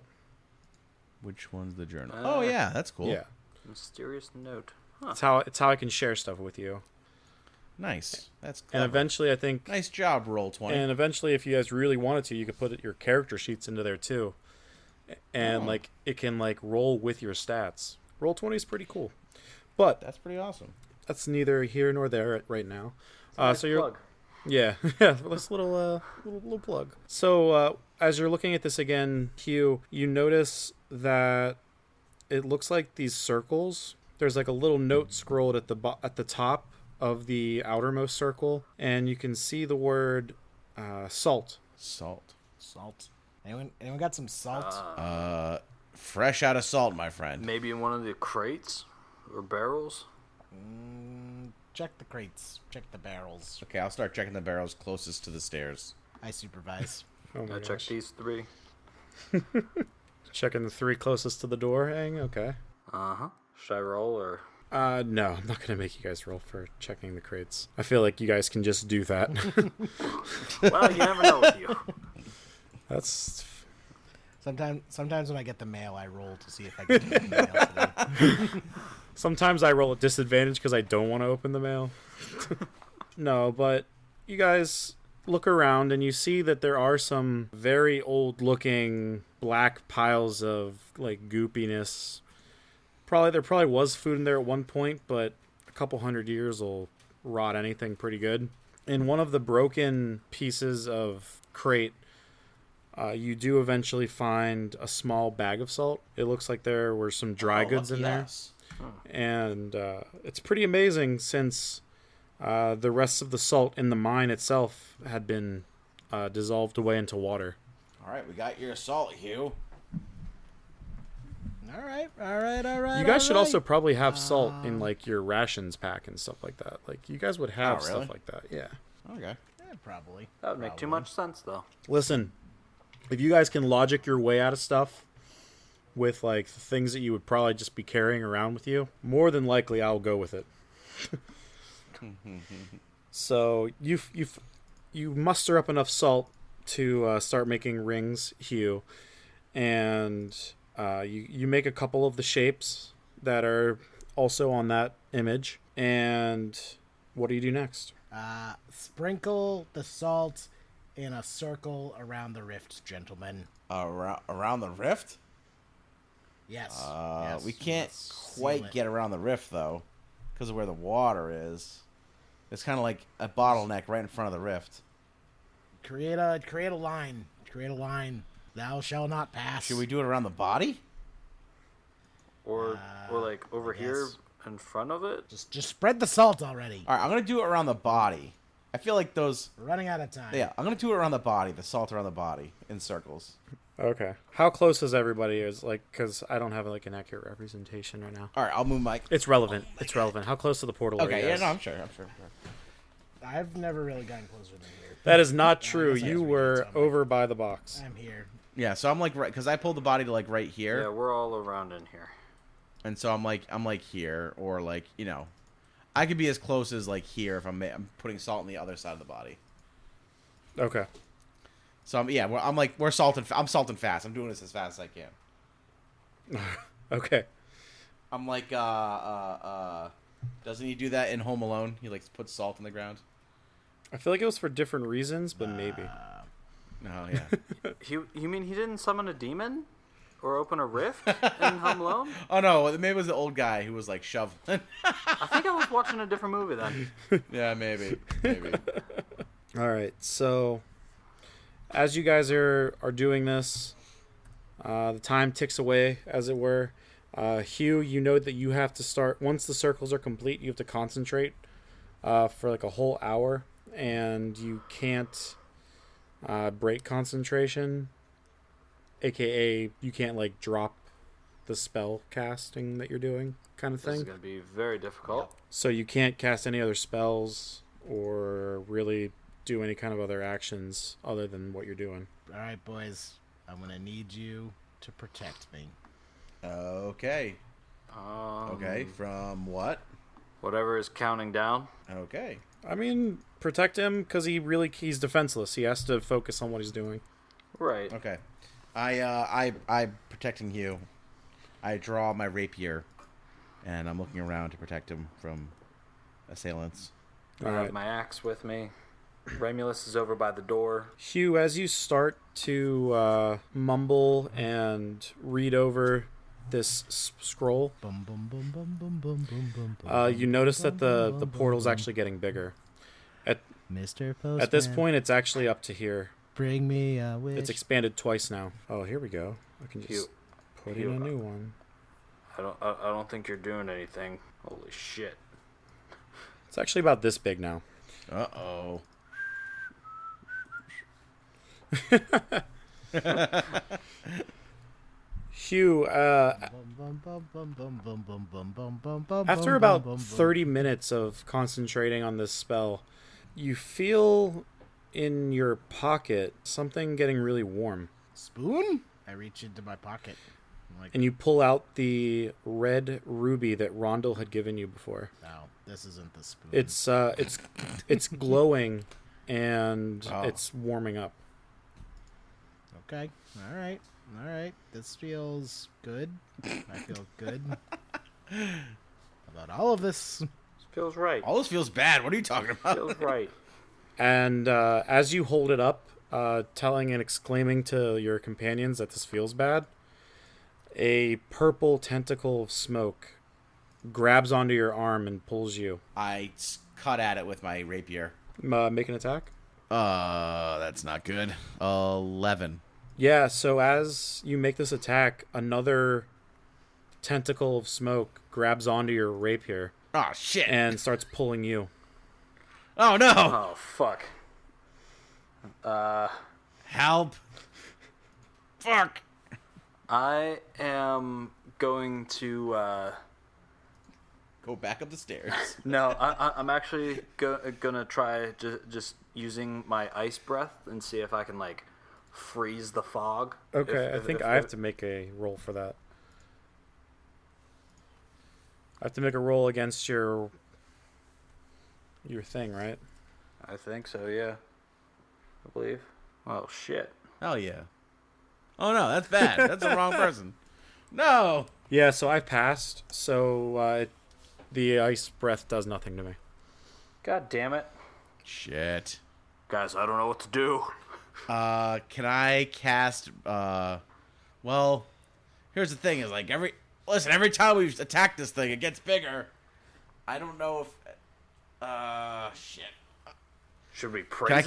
Which one's the journal? Oh yeah, that's cool. Yeah, Mysterious note. it's how I can share stuff with you. Nice. That's And clever. eventually, I think, Nice job, Roll20. and eventually, if you guys really wanted to, you could put your character sheets into there too, and like it can like roll with your stats. Roll20 is pretty cool, but That's pretty awesome. that's neither here nor there right now. Nice So you're plug. Yeah, yeah, this little plug. So as you're looking at this again, Hugh, you notice that it looks like these circles. There's like a little note scrolled at the top of the outermost circle, and you can see the word salt. Salt. Salt. Anyone got some salt? Fresh out of salt, my friend. Maybe in one of the crates or barrels. Check the crates. Check the barrels. Okay, I'll start checking the barrels closest to the stairs. I supervise. Oh my I check gosh. these 3. Checking the 3 closest to the door, Hang? Okay. Should I roll or? No, I'm not gonna make you guys roll for checking the crates. I feel like you guys can just do that. Well, you never know with you. That's Sometimes when I get the mail, I roll to see if I can get the mail today. Sometimes I roll at disadvantage because I don't want to open the mail. No, but you guys look around and you see that there are some very old looking black piles of like goopiness. There probably was food in there at one point, but a couple hundred years will rot anything pretty good. In one of the broken pieces of crate, you do eventually find a small bag of salt. It looks like there were some dry goods in there. Yes. And it's pretty amazing since the rest of the salt in the mine itself had been dissolved away into water. All right, we got your salt, Hugh. All right. You guys should also probably have salt in like your rations pack and stuff like that. Like you guys would have really? stuff like that. Yeah. Okay. Probably. That would make too much sense, though. Listen, if you guys can logic your way out of stuff with like the things that you would probably just be carrying around with you, more than likely I'll go with it. So you muster up enough salt to start making rings, Hugh, and you make a couple of the shapes that are also on that image. And what do you do next? Sprinkle the salt in a circle around the rift, gentlemen. Around the rift? Yes. We can't Seal quite it. get around the rift, though, because of where the water is. It's kind of like a bottleneck right in front of the rift. Create a line. Create a line. Thou shalt not pass. Should we do it around the body? Or like over I here guess. in front of it. Just spread the salt already. All right, I'm going to do it around the body. I feel like those... We're running out of time. Yeah, I'm going to do it around the body, the salt around the body, in circles. Okay. How close is everybody? Is like because I don't have like an accurate representation right now. All right, I'll move my... It's relevant. It's relevant. How close to the portal are Okay, you yeah, guys? no, I'm sure. I've never really gotten closer than here. That is not true. guess I You was were reading something. over by the box. I'm here. Yeah, so I'm like right... Because I pulled the body to like right here. Yeah, we're all around in here. And so I'm like here, or like, you know... I could be as close as like here if I'm putting salt on the other side of the body. Okay. So we're salting. I'm salting fast. I'm doing this as fast as I can. Okay. I'm like, doesn't he do that in Home Alone? He like puts salt in the ground. I feel like it was for different reasons, but maybe. Oh yeah. You mean he didn't summon a demon? Or open a rift in Home Alone? Oh no, maybe it was the old guy who was like shoveling. I think I was watching a different movie then. Yeah, maybe. All right. So, as you guys are doing this, the time ticks away, as it were. Hugh, you know that you have to start once the circles are complete. You have to concentrate for like a whole hour, and you can't break concentration. AKA, you can't like drop the spell casting that you're doing, kind of This is thing. going to be very difficult. So you can't cast any other spells or really do any kind of other actions other than what you're doing. All right, boys. I'm gonna need you to protect me. Okay. Okay, from what? Whatever is counting down. Okay. I mean, protect him because he's defenseless. He has to focus on what he's doing. Right. Okay. I'm protecting Hugh. I draw my rapier, and I'm looking around to protect him from assailants. I All have right. my axe with me. Remulus is over by the door. Hugh, as you start to mumble and read over this scroll, Bum, bum, bum, bum, bum, bum, bum, bum, bum, you notice that the portal's actually getting bigger. Mr. Postman, At this point, it's actually up to here. bring me a wish. It's expanded twice now. Oh, here we go. I can just Hugh. put in Hugh, a new one. I don't think you're doing anything. Holy shit. It's actually about this big now. Uh-oh. Hugh, after about 30 minutes of concentrating on this spell, you feel in your pocket something getting really warm. Spoon? I reach into my pocket. I'm like, And you pull out the red ruby that Rondel had given you before. no, this isn't the spoon. It's glowing and Oh. it's warming up. Okay. All right. This feels good. I feel good about all of this. Feels right. All this feels bad. What are you talking about? Feels right. And as you hold it up, telling and exclaiming to your companions that this feels bad, a purple tentacle of smoke grabs onto your arm and pulls you. I cut at it with my rapier. Make an attack. That's not good. 11. Yeah, so as you make this attack, another tentacle of smoke grabs onto your rapier Oh, shit. and starts pulling you. Oh, no. Oh fuck. Help. Fuck. I am going to. Go back up the stairs. No, I'm actually gonna try just using my ice breath and see if I can like freeze the fog. Okay, I think I have to make a roll for that. I have to make a roll against your thing, right? I think so. Yeah. I believe. Oh shit. Hell yeah. Oh, no, that's bad. That's the wrong person. No. Yeah, so I passed. So the ice breath does nothing to me. God damn it, Shit. guys! I don't know what to do. Can I cast, well, here's the thing is like every time we attack this thing, it gets bigger. I don't know if, shit. Should we praise Can I it?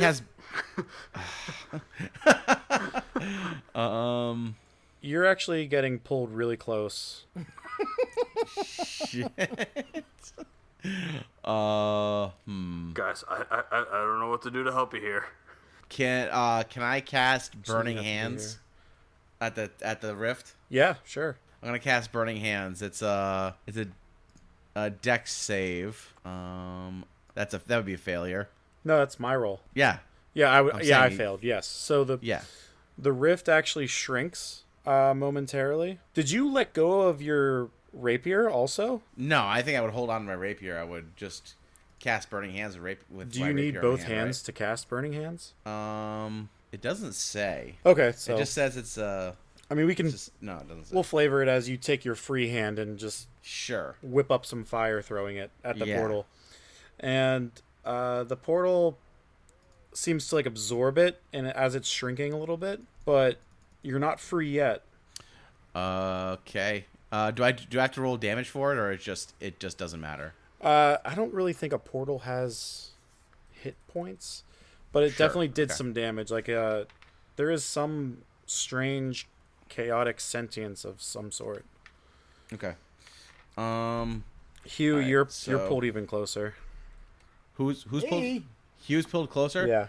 cast, You're actually getting pulled really close. shit. Guys, I don't know what to do to help you here. Can I cast Burning have to be Hands at the rift? Yeah, sure. I'm gonna cast Burning Hands. It's a Dex save. That would be a failure. No, that's my roll. Yeah. Yeah, I saying- failed. Yes. So Yeah. the rift actually shrinks momentarily. Did you let go of your rapier also? No, I think I would hold on to my rapier. I would just cast Burning Hands with Do my you need rapier in my both hand, hands to cast Burning Hands? right? It doesn't say. Okay, so It just says it's I mean, we can no, it doesn't say. we'll flavor it as you take your free hand and just Sure. whip up some fire, throwing it at the Yeah. portal, and the portal seems to like absorb it, and as it's shrinking a little bit, but you're not free yet. Okay. Do I have to roll damage for it, or it just doesn't matter? I don't really think a portal has hit points, but it Sure, definitely did okay. some damage. Like there is some strange, chaotic sentience of some sort. Okay. Hugh, Alright, you're so- pulled even closer. Who's pulled? Hugh's pulled closer. Yeah,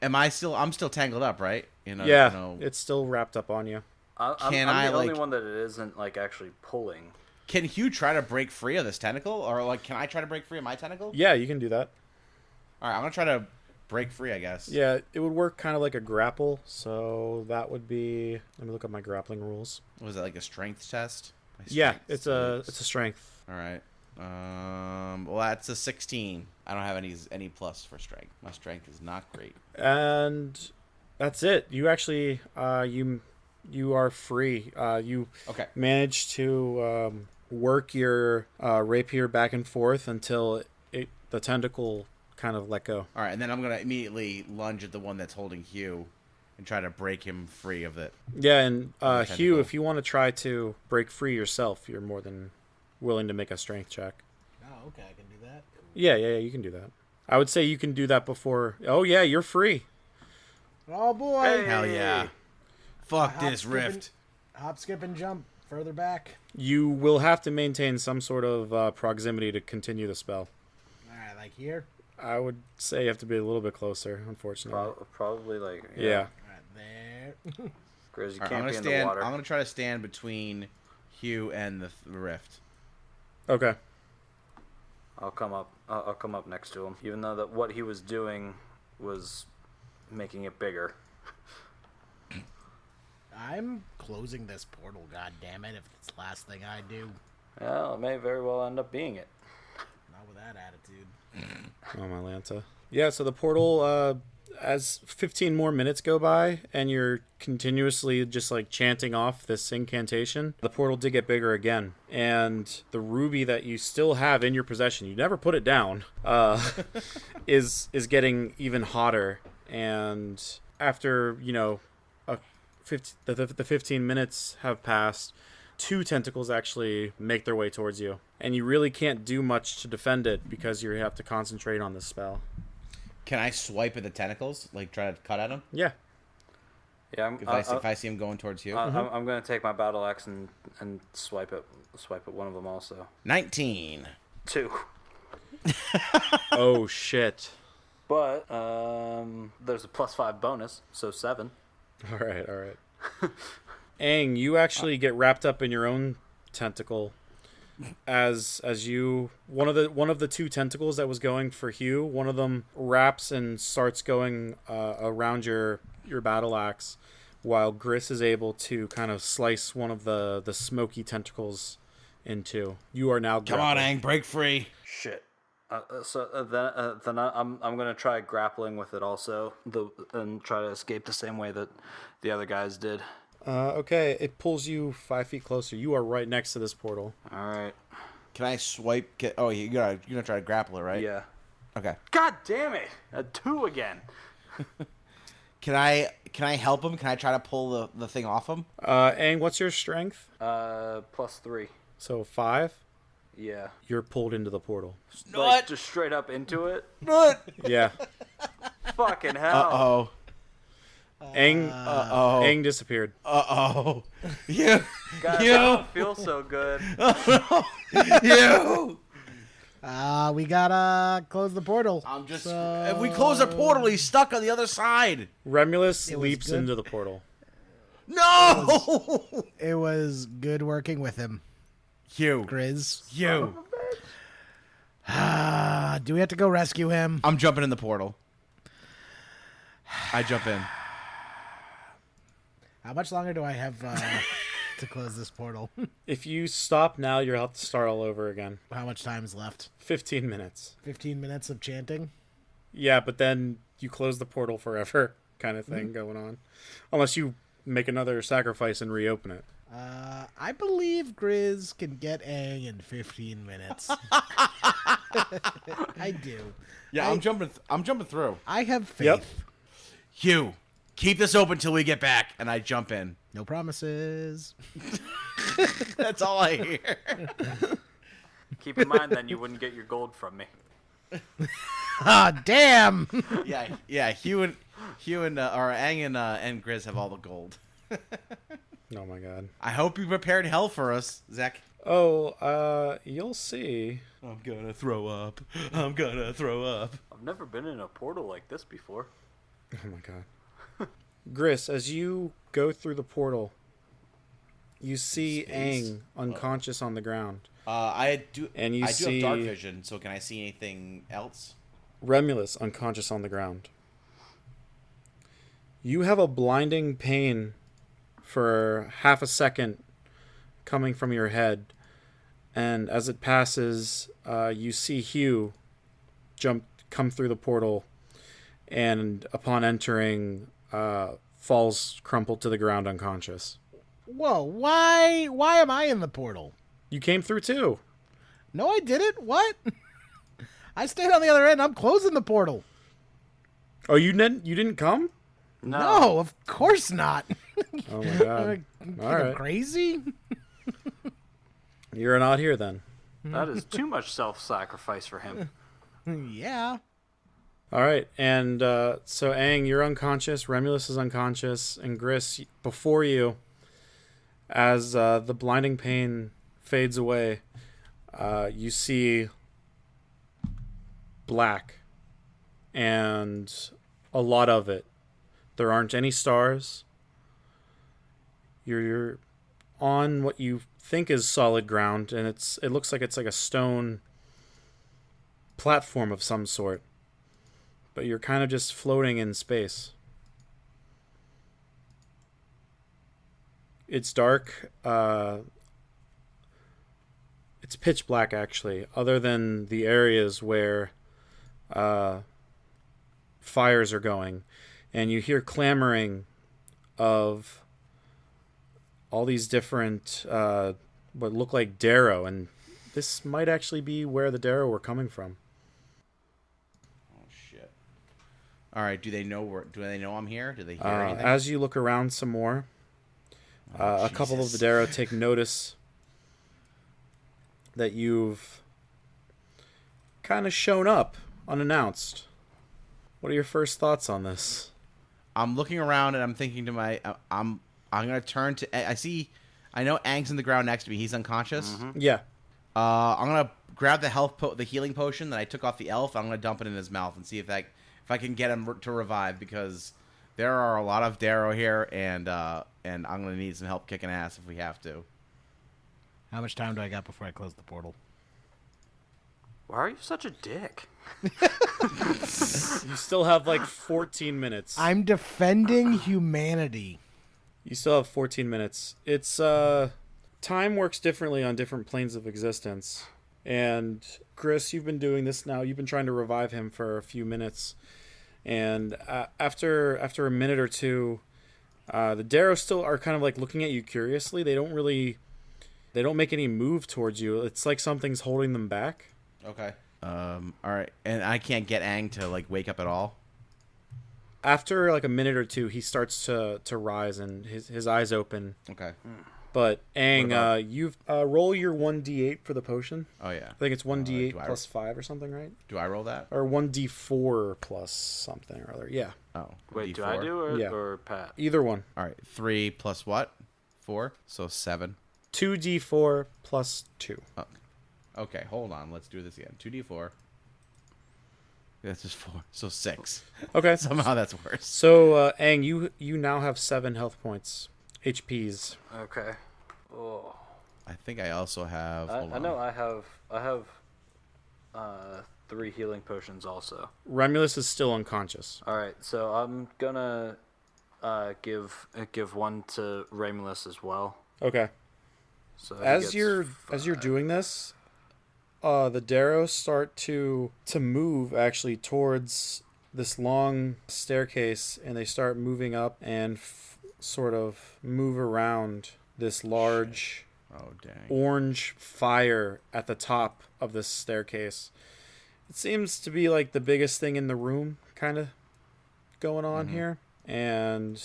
I'm still tangled up, right? yeah, it's still wrapped up on you. I'm Can the I, only like- one that it isn't like actually pulling. Can Hugh try to break free of this tentacle, or like can I try to break free of my tentacle? Yeah, you can do that. All right, I'm gonna try to break free, I guess. Yeah, it would work kind of like a grapple. So that would be. Let me look up my grappling rules. Was it like a strength test? Yeah, strength it's saves. a strength. All right. Well, that's a 16. I don't have any plus for strength. My strength is not great. And that's it. You actually you are free. You Okay. manage to work your rapier back and forth until the tentacle kind of let go. All right, and then I'm gonna immediately lunge at the one that's holding Hugh, and try to break him free of it. Yeah, and Hugh, tentacle. if you want to try to break free yourself, you're more than willing to make a strength check. Oh, okay, I can do that. Yeah, you can do that. I would say you can do that before. Oh yeah, you're free. Oh boy! Hey. Hell yeah! Fuck Hop, this skip, rift. Hop, skip, and jump further back. You will have to maintain some sort of proximity to continue the spell. All right, like here. I would say you have to be a little bit closer, unfortunately. Probably like Yeah. All right, there. Grizz, you All right, can't be in the stand. water. I'm gonna try to stand between Hugh and the rift. Okay. I'll come up. I'll come up next to him, even though that what he was doing was making it bigger. I'm closing this portal. God damn it! If it's the last thing I do, Well, it may very well end up being it. not with that attitude. Oh, my Lanta. Yeah, so the portal, as 15 more minutes go by, and you're continuously just like chanting off this incantation, the portal did get bigger again. And the ruby that you still have in your possession, you never put it down, is getting even hotter. And after, the 15 minutes have passed, 2 tentacles actually make their way towards you. And you really can't do much to defend it because you have to concentrate on the spell. Can I swipe at the tentacles? Like try to cut at him? Yeah. Yeah, I'm, If I see him going towards Hugh? I'm going to take my battle axe and swipe at one of them also. 19. 2. Oh, shit. But there's a +5 bonus, so 7. All right. Aang, you actually get wrapped up in your own tentacle as you one of the 2 tentacles that was going for Hugh, one of them wraps and starts going around your battle axe, while Gris is able to kind of slice one of the smoky tentacles in 2. You are now Come on, grappled. Aang, break free. Shit. Then I'm gonna try grappling with it also, and try to escape the same way that the other guys did. Okay, it pulls you 5 feet closer. You are right next to this portal. All right. Can I swipe? You're gonna try to grapple it, right? Yeah. Okay. God damn it! A 2 again. Can I help him? Can I try to pull the thing off him? Aang, what's your strength? +3. So 5. Yeah. You're pulled into the portal. Like, just straight up into it. Yeah. Fucking hell. Uh-oh. Aang, Uh-oh. Aang disappeared. Uh-oh. You. God, You. that don't feel so good. You. We gotta close the portal. I'm just. So- If we close our portal, he's stuck on the other side. Remulus It was leaps good. into the portal. No. It was good working with him, Hugh. Grizz. Hugh. Do we have to go rescue him? I'm jumping in the portal. I jump in. How much longer do I have to close this portal? If you stop now, you'll have to start all over again. How much time is left? 15 minutes. 15 minutes of chanting? Yeah, but then you close the portal forever kind of thing going on. Unless you make another sacrifice and reopen it. I believe Grizz can get Aang in 15 minutes. I do. Yeah, I'm jumping through. I have faith. Yep. Hugh, keep this open till we get back, and I jump in. No promises. That's all I hear. Keep in mind, then you wouldn't get your gold from me. Ah, damn! Yeah. Hugh and or Aang and Grizz have all the gold. Oh my god. I hope you prepared hell for us, Zach. Oh, you'll see. I'm gonna throw up. I'm gonna throw up. I've never been in a portal like this before. Oh my god. Gris, as you go through the portal, you see Space. Aang unconscious on the ground. I do see- have dark vision, so can I see anything else? Remulus unconscious on the ground. You have a blinding pain for half a second coming from your head, and as it passes, you see Hugh come through the portal, and upon entering, falls crumpled to the ground unconscious. Whoa, why am I in the portal? You came through too. No, I didn't. What? I stayed on the other end. I'm closing the portal. Oh, you didn't come? No, of course not. Oh my god. Think All I'm right. crazy? You're not here then. That is too much self-sacrifice for him. Yeah. All right, and so Aang, you're unconscious. Remulus is unconscious, and Gris, before you, as the blinding pain fades away, you see black, and a lot of it. There aren't any stars. You're on what you think is solid ground, and it looks like it's like a stone platform of some sort. But you're kind of just floating in space. It's dark. It's pitch black, actually, other than the areas where fires are going. And you hear clamoring of all these different, what look like Darrow. And this might actually be where the Darrow were coming from. All right. Do they know I'm here? Do they hear anything? As you look around some more, a couple of the Darrow take notice that you've kind of shown up unannounced. What are your first thoughts on this? I'm looking around and I'm thinking to I'm gonna turn to. I know Aang's in the ground next to me. He's unconscious. Mm-hmm. Yeah. I'm gonna grab the healing potion that I took off the elf. I'm gonna dump it in his mouth and see if I can get him to revive, because there are a lot of Darrow here, and I'm gonna need some help kicking ass if we have to. How much time do I got before I close the portal? Why are you such a dick? You still have like 14 minutes. I'm defending humanity. You still have 14 minutes. It's time works differently on different planes of existence. And Chris, you've been doing this now. You've been trying to revive him for a few minutes. And after a minute or two, the Darrow still are kind of like looking at you curiously. They don't make any move towards you. It's like something's holding them back. Okay. All right. And I can't get Aang to like wake up at all. After like a minute or two, he starts to rise and his eyes open. Okay. But Aang, you've roll your 1d8 for the potion. Oh yeah. I think it's 1d8 do I- plus 5 or something, right? Do I roll that? Or 1d4 plus something or other. Yeah. Oh. Wait, do D4? I do Yeah. or Pat? Either one. All right. 3 plus what? 4. So 7. 2d4 plus 2. Oh. Okay. Hold on. Let's do this again. 2d4. That's just 4. So 6. Okay. Somehow that's worse. So, Aang, you now have 7 health points. HPs. Okay. Oh. I think I also have. Hold I on. know I have 3 healing potions also. Remulus is still unconscious. All right, so I'm gonna give one to Remulus as well. Okay. So he As gets you're 5. doing this, the Darrow start to move actually towards this long staircase, and they start moving up and sort of move around this large Oh dang. orange fire at the top of this staircase. It seems to be like the biggest thing in the room kind of going on here. And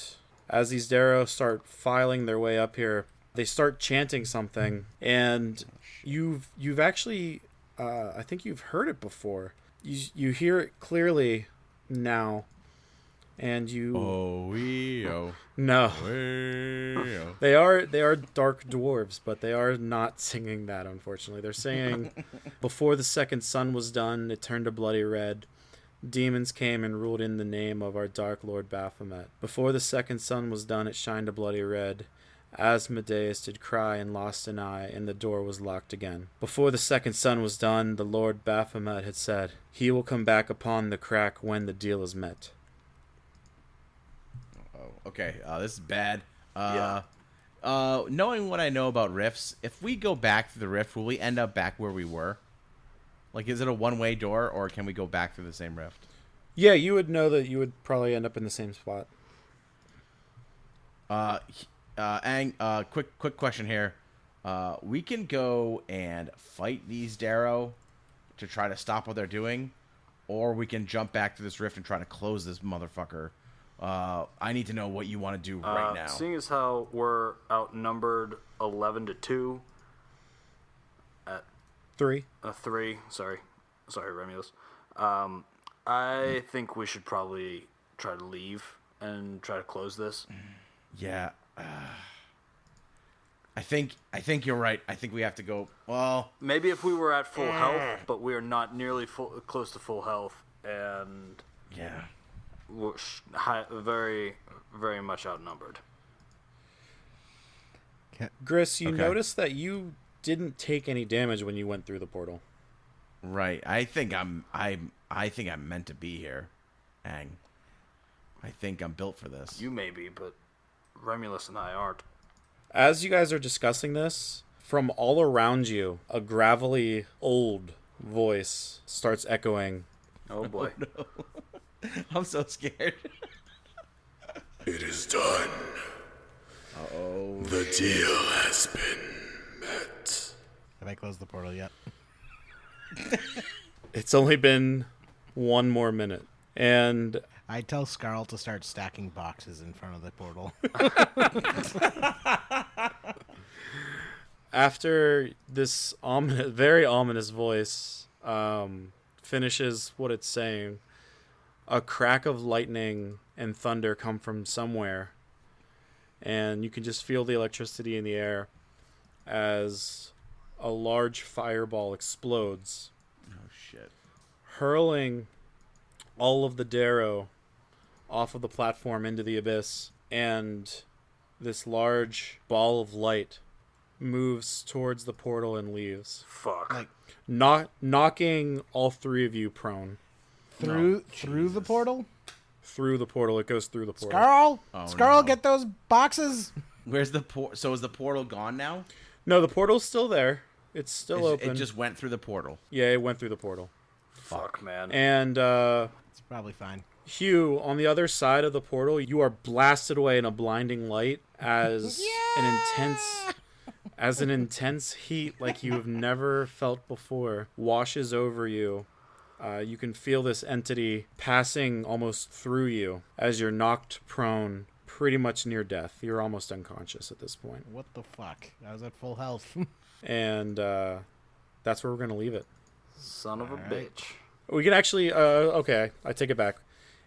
as these Darrow start filing their way up here, they start chanting something, and you've actually I think you've heard it before. You hear it clearly now, and you no. They are dark dwarves, but they are not singing that, unfortunately. They're saying, before the second sun was done, it turned a bloody red. Demons came and ruled in the name of our dark lord Baphomet. Before the second sun was done, it shined a bloody red. Asmodeus did cry and lost an eye, and the door was locked again. Before the second sun was done, the lord Baphomet had said, he will come back upon the crack when the deal is met. Oh, okay. This is bad. Yeah. knowing what I know about rifts, if we go back through the rift, will we end up back where we were? Like, is it a one-way door, or can we go back through the same rift? Yeah, you would know that you would probably end up in the same spot. Ang, quick question here. We can go and fight these Darrow to try to stop what they're doing, or we can jump back to this rift and try to close this motherfucker. I need to know what you want to do right now. Seeing as how we're outnumbered 11-2 at 3. 3, sorry, Remulus. I think we should probably try to leave and try to close this. Yeah. I think you're right. I think we have to go. Well, Maybe if we were at full health, but we are not nearly close to full health, and yeah. we're very, very much outnumbered. Gris, you Okay. noticed that you didn't take any damage when you went through the portal. Right. I think I'm meant to be here. Ang. I think I'm built for this. You may be, but Remulus and I aren't. As you guys are discussing this, from all around you, a gravelly, old voice starts echoing. Oh boy. I'm so scared. It is done. Oh. The deal has been met. Have I closed the portal yet? It's only been one more minute. And I tell Scarl to start stacking boxes in front of the portal. after this very ominous voice finishes what it's saying, a crack of lightning and thunder come from somewhere. And you can just feel the electricity in the air as a large fireball explodes, Oh shit. hurling all of the Darrow off of the platform into the abyss. And this large ball of light moves towards the portal and leaves, Fuck. Like, knocking all three of you prone. through the portal? Through the portal. It goes through the portal. Scarl! Oh, Scarl, no. get those boxes! Where's the So is the portal gone now? No, the portal's still there. It's still open. It just went through the portal. Yeah, it went through the portal. Fuck, man. And It's probably fine. Hugh, on the other side of the portal, you are blasted away in a blinding light as an intense heat like you have never felt before washes over you. You can feel this entity passing almost through you as you're knocked prone, pretty much near death. You're almost unconscious at this point. What the fuck? I was at full health. And that's where we're going to leave it. Son of a Alright. bitch. We can actually, okay, I take it back.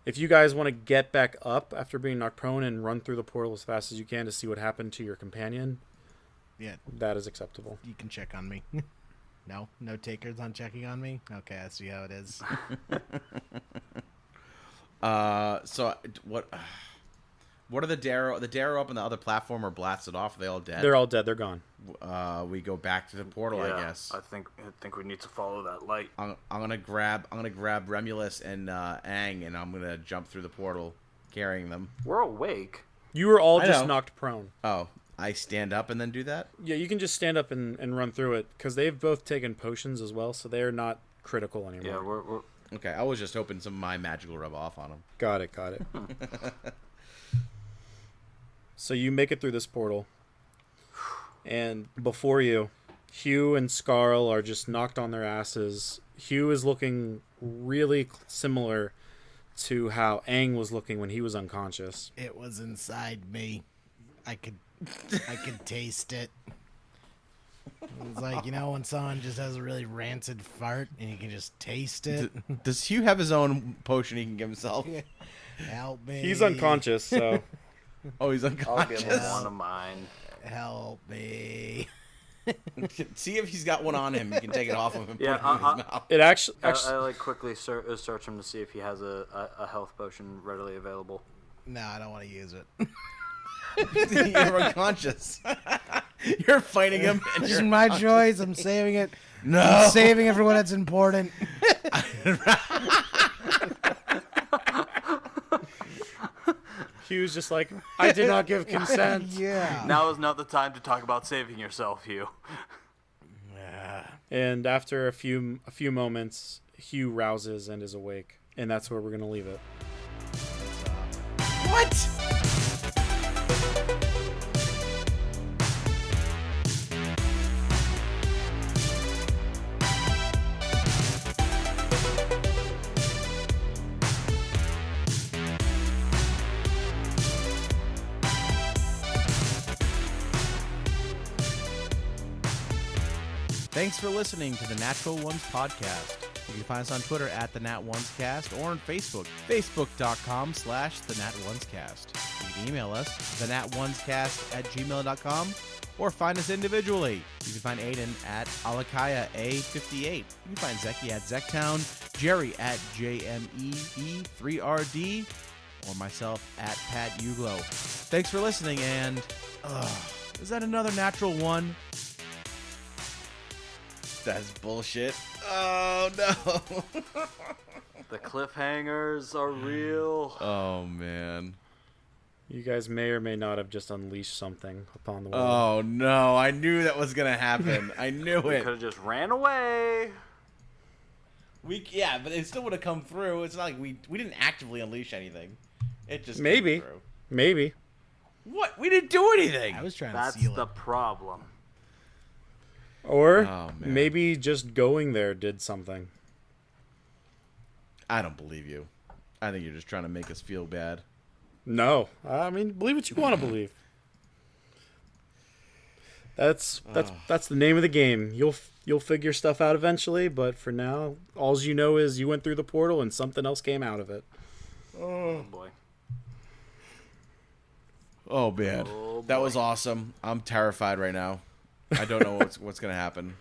If you guys want to get back up after being knocked prone and run through the portal as fast as you can to see what happened to your companion, Yeah, that is acceptable. you can check on me. No takers on checking on me? Okay, I see how it is. So what are the Darrow? The Darrow up on the other platform are blasted off. Are they all dead? They're all dead. They're gone. We go back to the portal, Yeah, I guess. I think we need to follow that light. I'm gonna grab Remulus and Ang, and I'm gonna jump through the portal, carrying them. We're awake. You were all I just know. knocked prone. Oh, I stand up and then do that. Yeah, you can just stand up and run through it because they've both taken potions as well, so they're not critical anymore. Yeah, we're Okay, I was just hoping some of my magic will rub off on them. Got it. So you make it through this portal, and before you, Hugh and Scarl are just knocked on their asses. Hugh is looking really similar to how Aang was looking when he was unconscious. It was inside me. I could taste it. It was like, when someone just has a really rancid fart and you can just taste it. Does Hugh have his own potion he can give himself? Help me. He's unconscious, so Oh, he's I'll give unconscious. him one of mine. Help me. See if he's got one on him. You can take it off of him and Yeah, put it in his mouth. it actually I like quickly search him to see if he has a health potion readily available. No, I don't want to use it. You're unconscious. You're fighting him. And It's you're my choice. I'm saving it. No. I'm saving it for when it's important. Hugh's just like, I did not give consent. Yeah. Now is not the time to talk about saving yourself, Hugh. And after a few moments, Hugh rouses and is awake, and that's where we're gonna leave it. What? Thanks for listening to the Natural Ones podcast. You can find us on Twitter at the Nat Ones Cast or on Facebook, facebook.com/the Nat Ones Cast. You can email us, thenatonescast@gmail.com, or find us individually. You can find Aiden at Alakaya A58. You can find Zeki at Zektown, Jerry at JMEE3RD, or myself at Pat Uglo. Thanks for listening, and is that another natural one? That's bullshit. Oh, no. The cliffhangers are real. Oh, man. You guys may or may not have just unleashed something upon the world. Oh, no. I knew that was going to happen. I knew We it. could have just ran away. Yeah, but it still would have come through. It's not like we didn't actively unleash anything. It just Maybe. came through. Maybe. What? We didn't do anything. I was trying That's to seal the it. problem. Or Oh, man. maybe just going there did something. I don't believe you. I think you're just trying to make us feel bad. No. I mean, believe what you want to believe. That's the name of the game. You'll figure stuff out eventually, but for now, all you know is you went through the portal and something else came out of it. Oh boy. Oh, man. Oh, That boy. was awesome. I'm terrified right now. I don't know what's going to happen.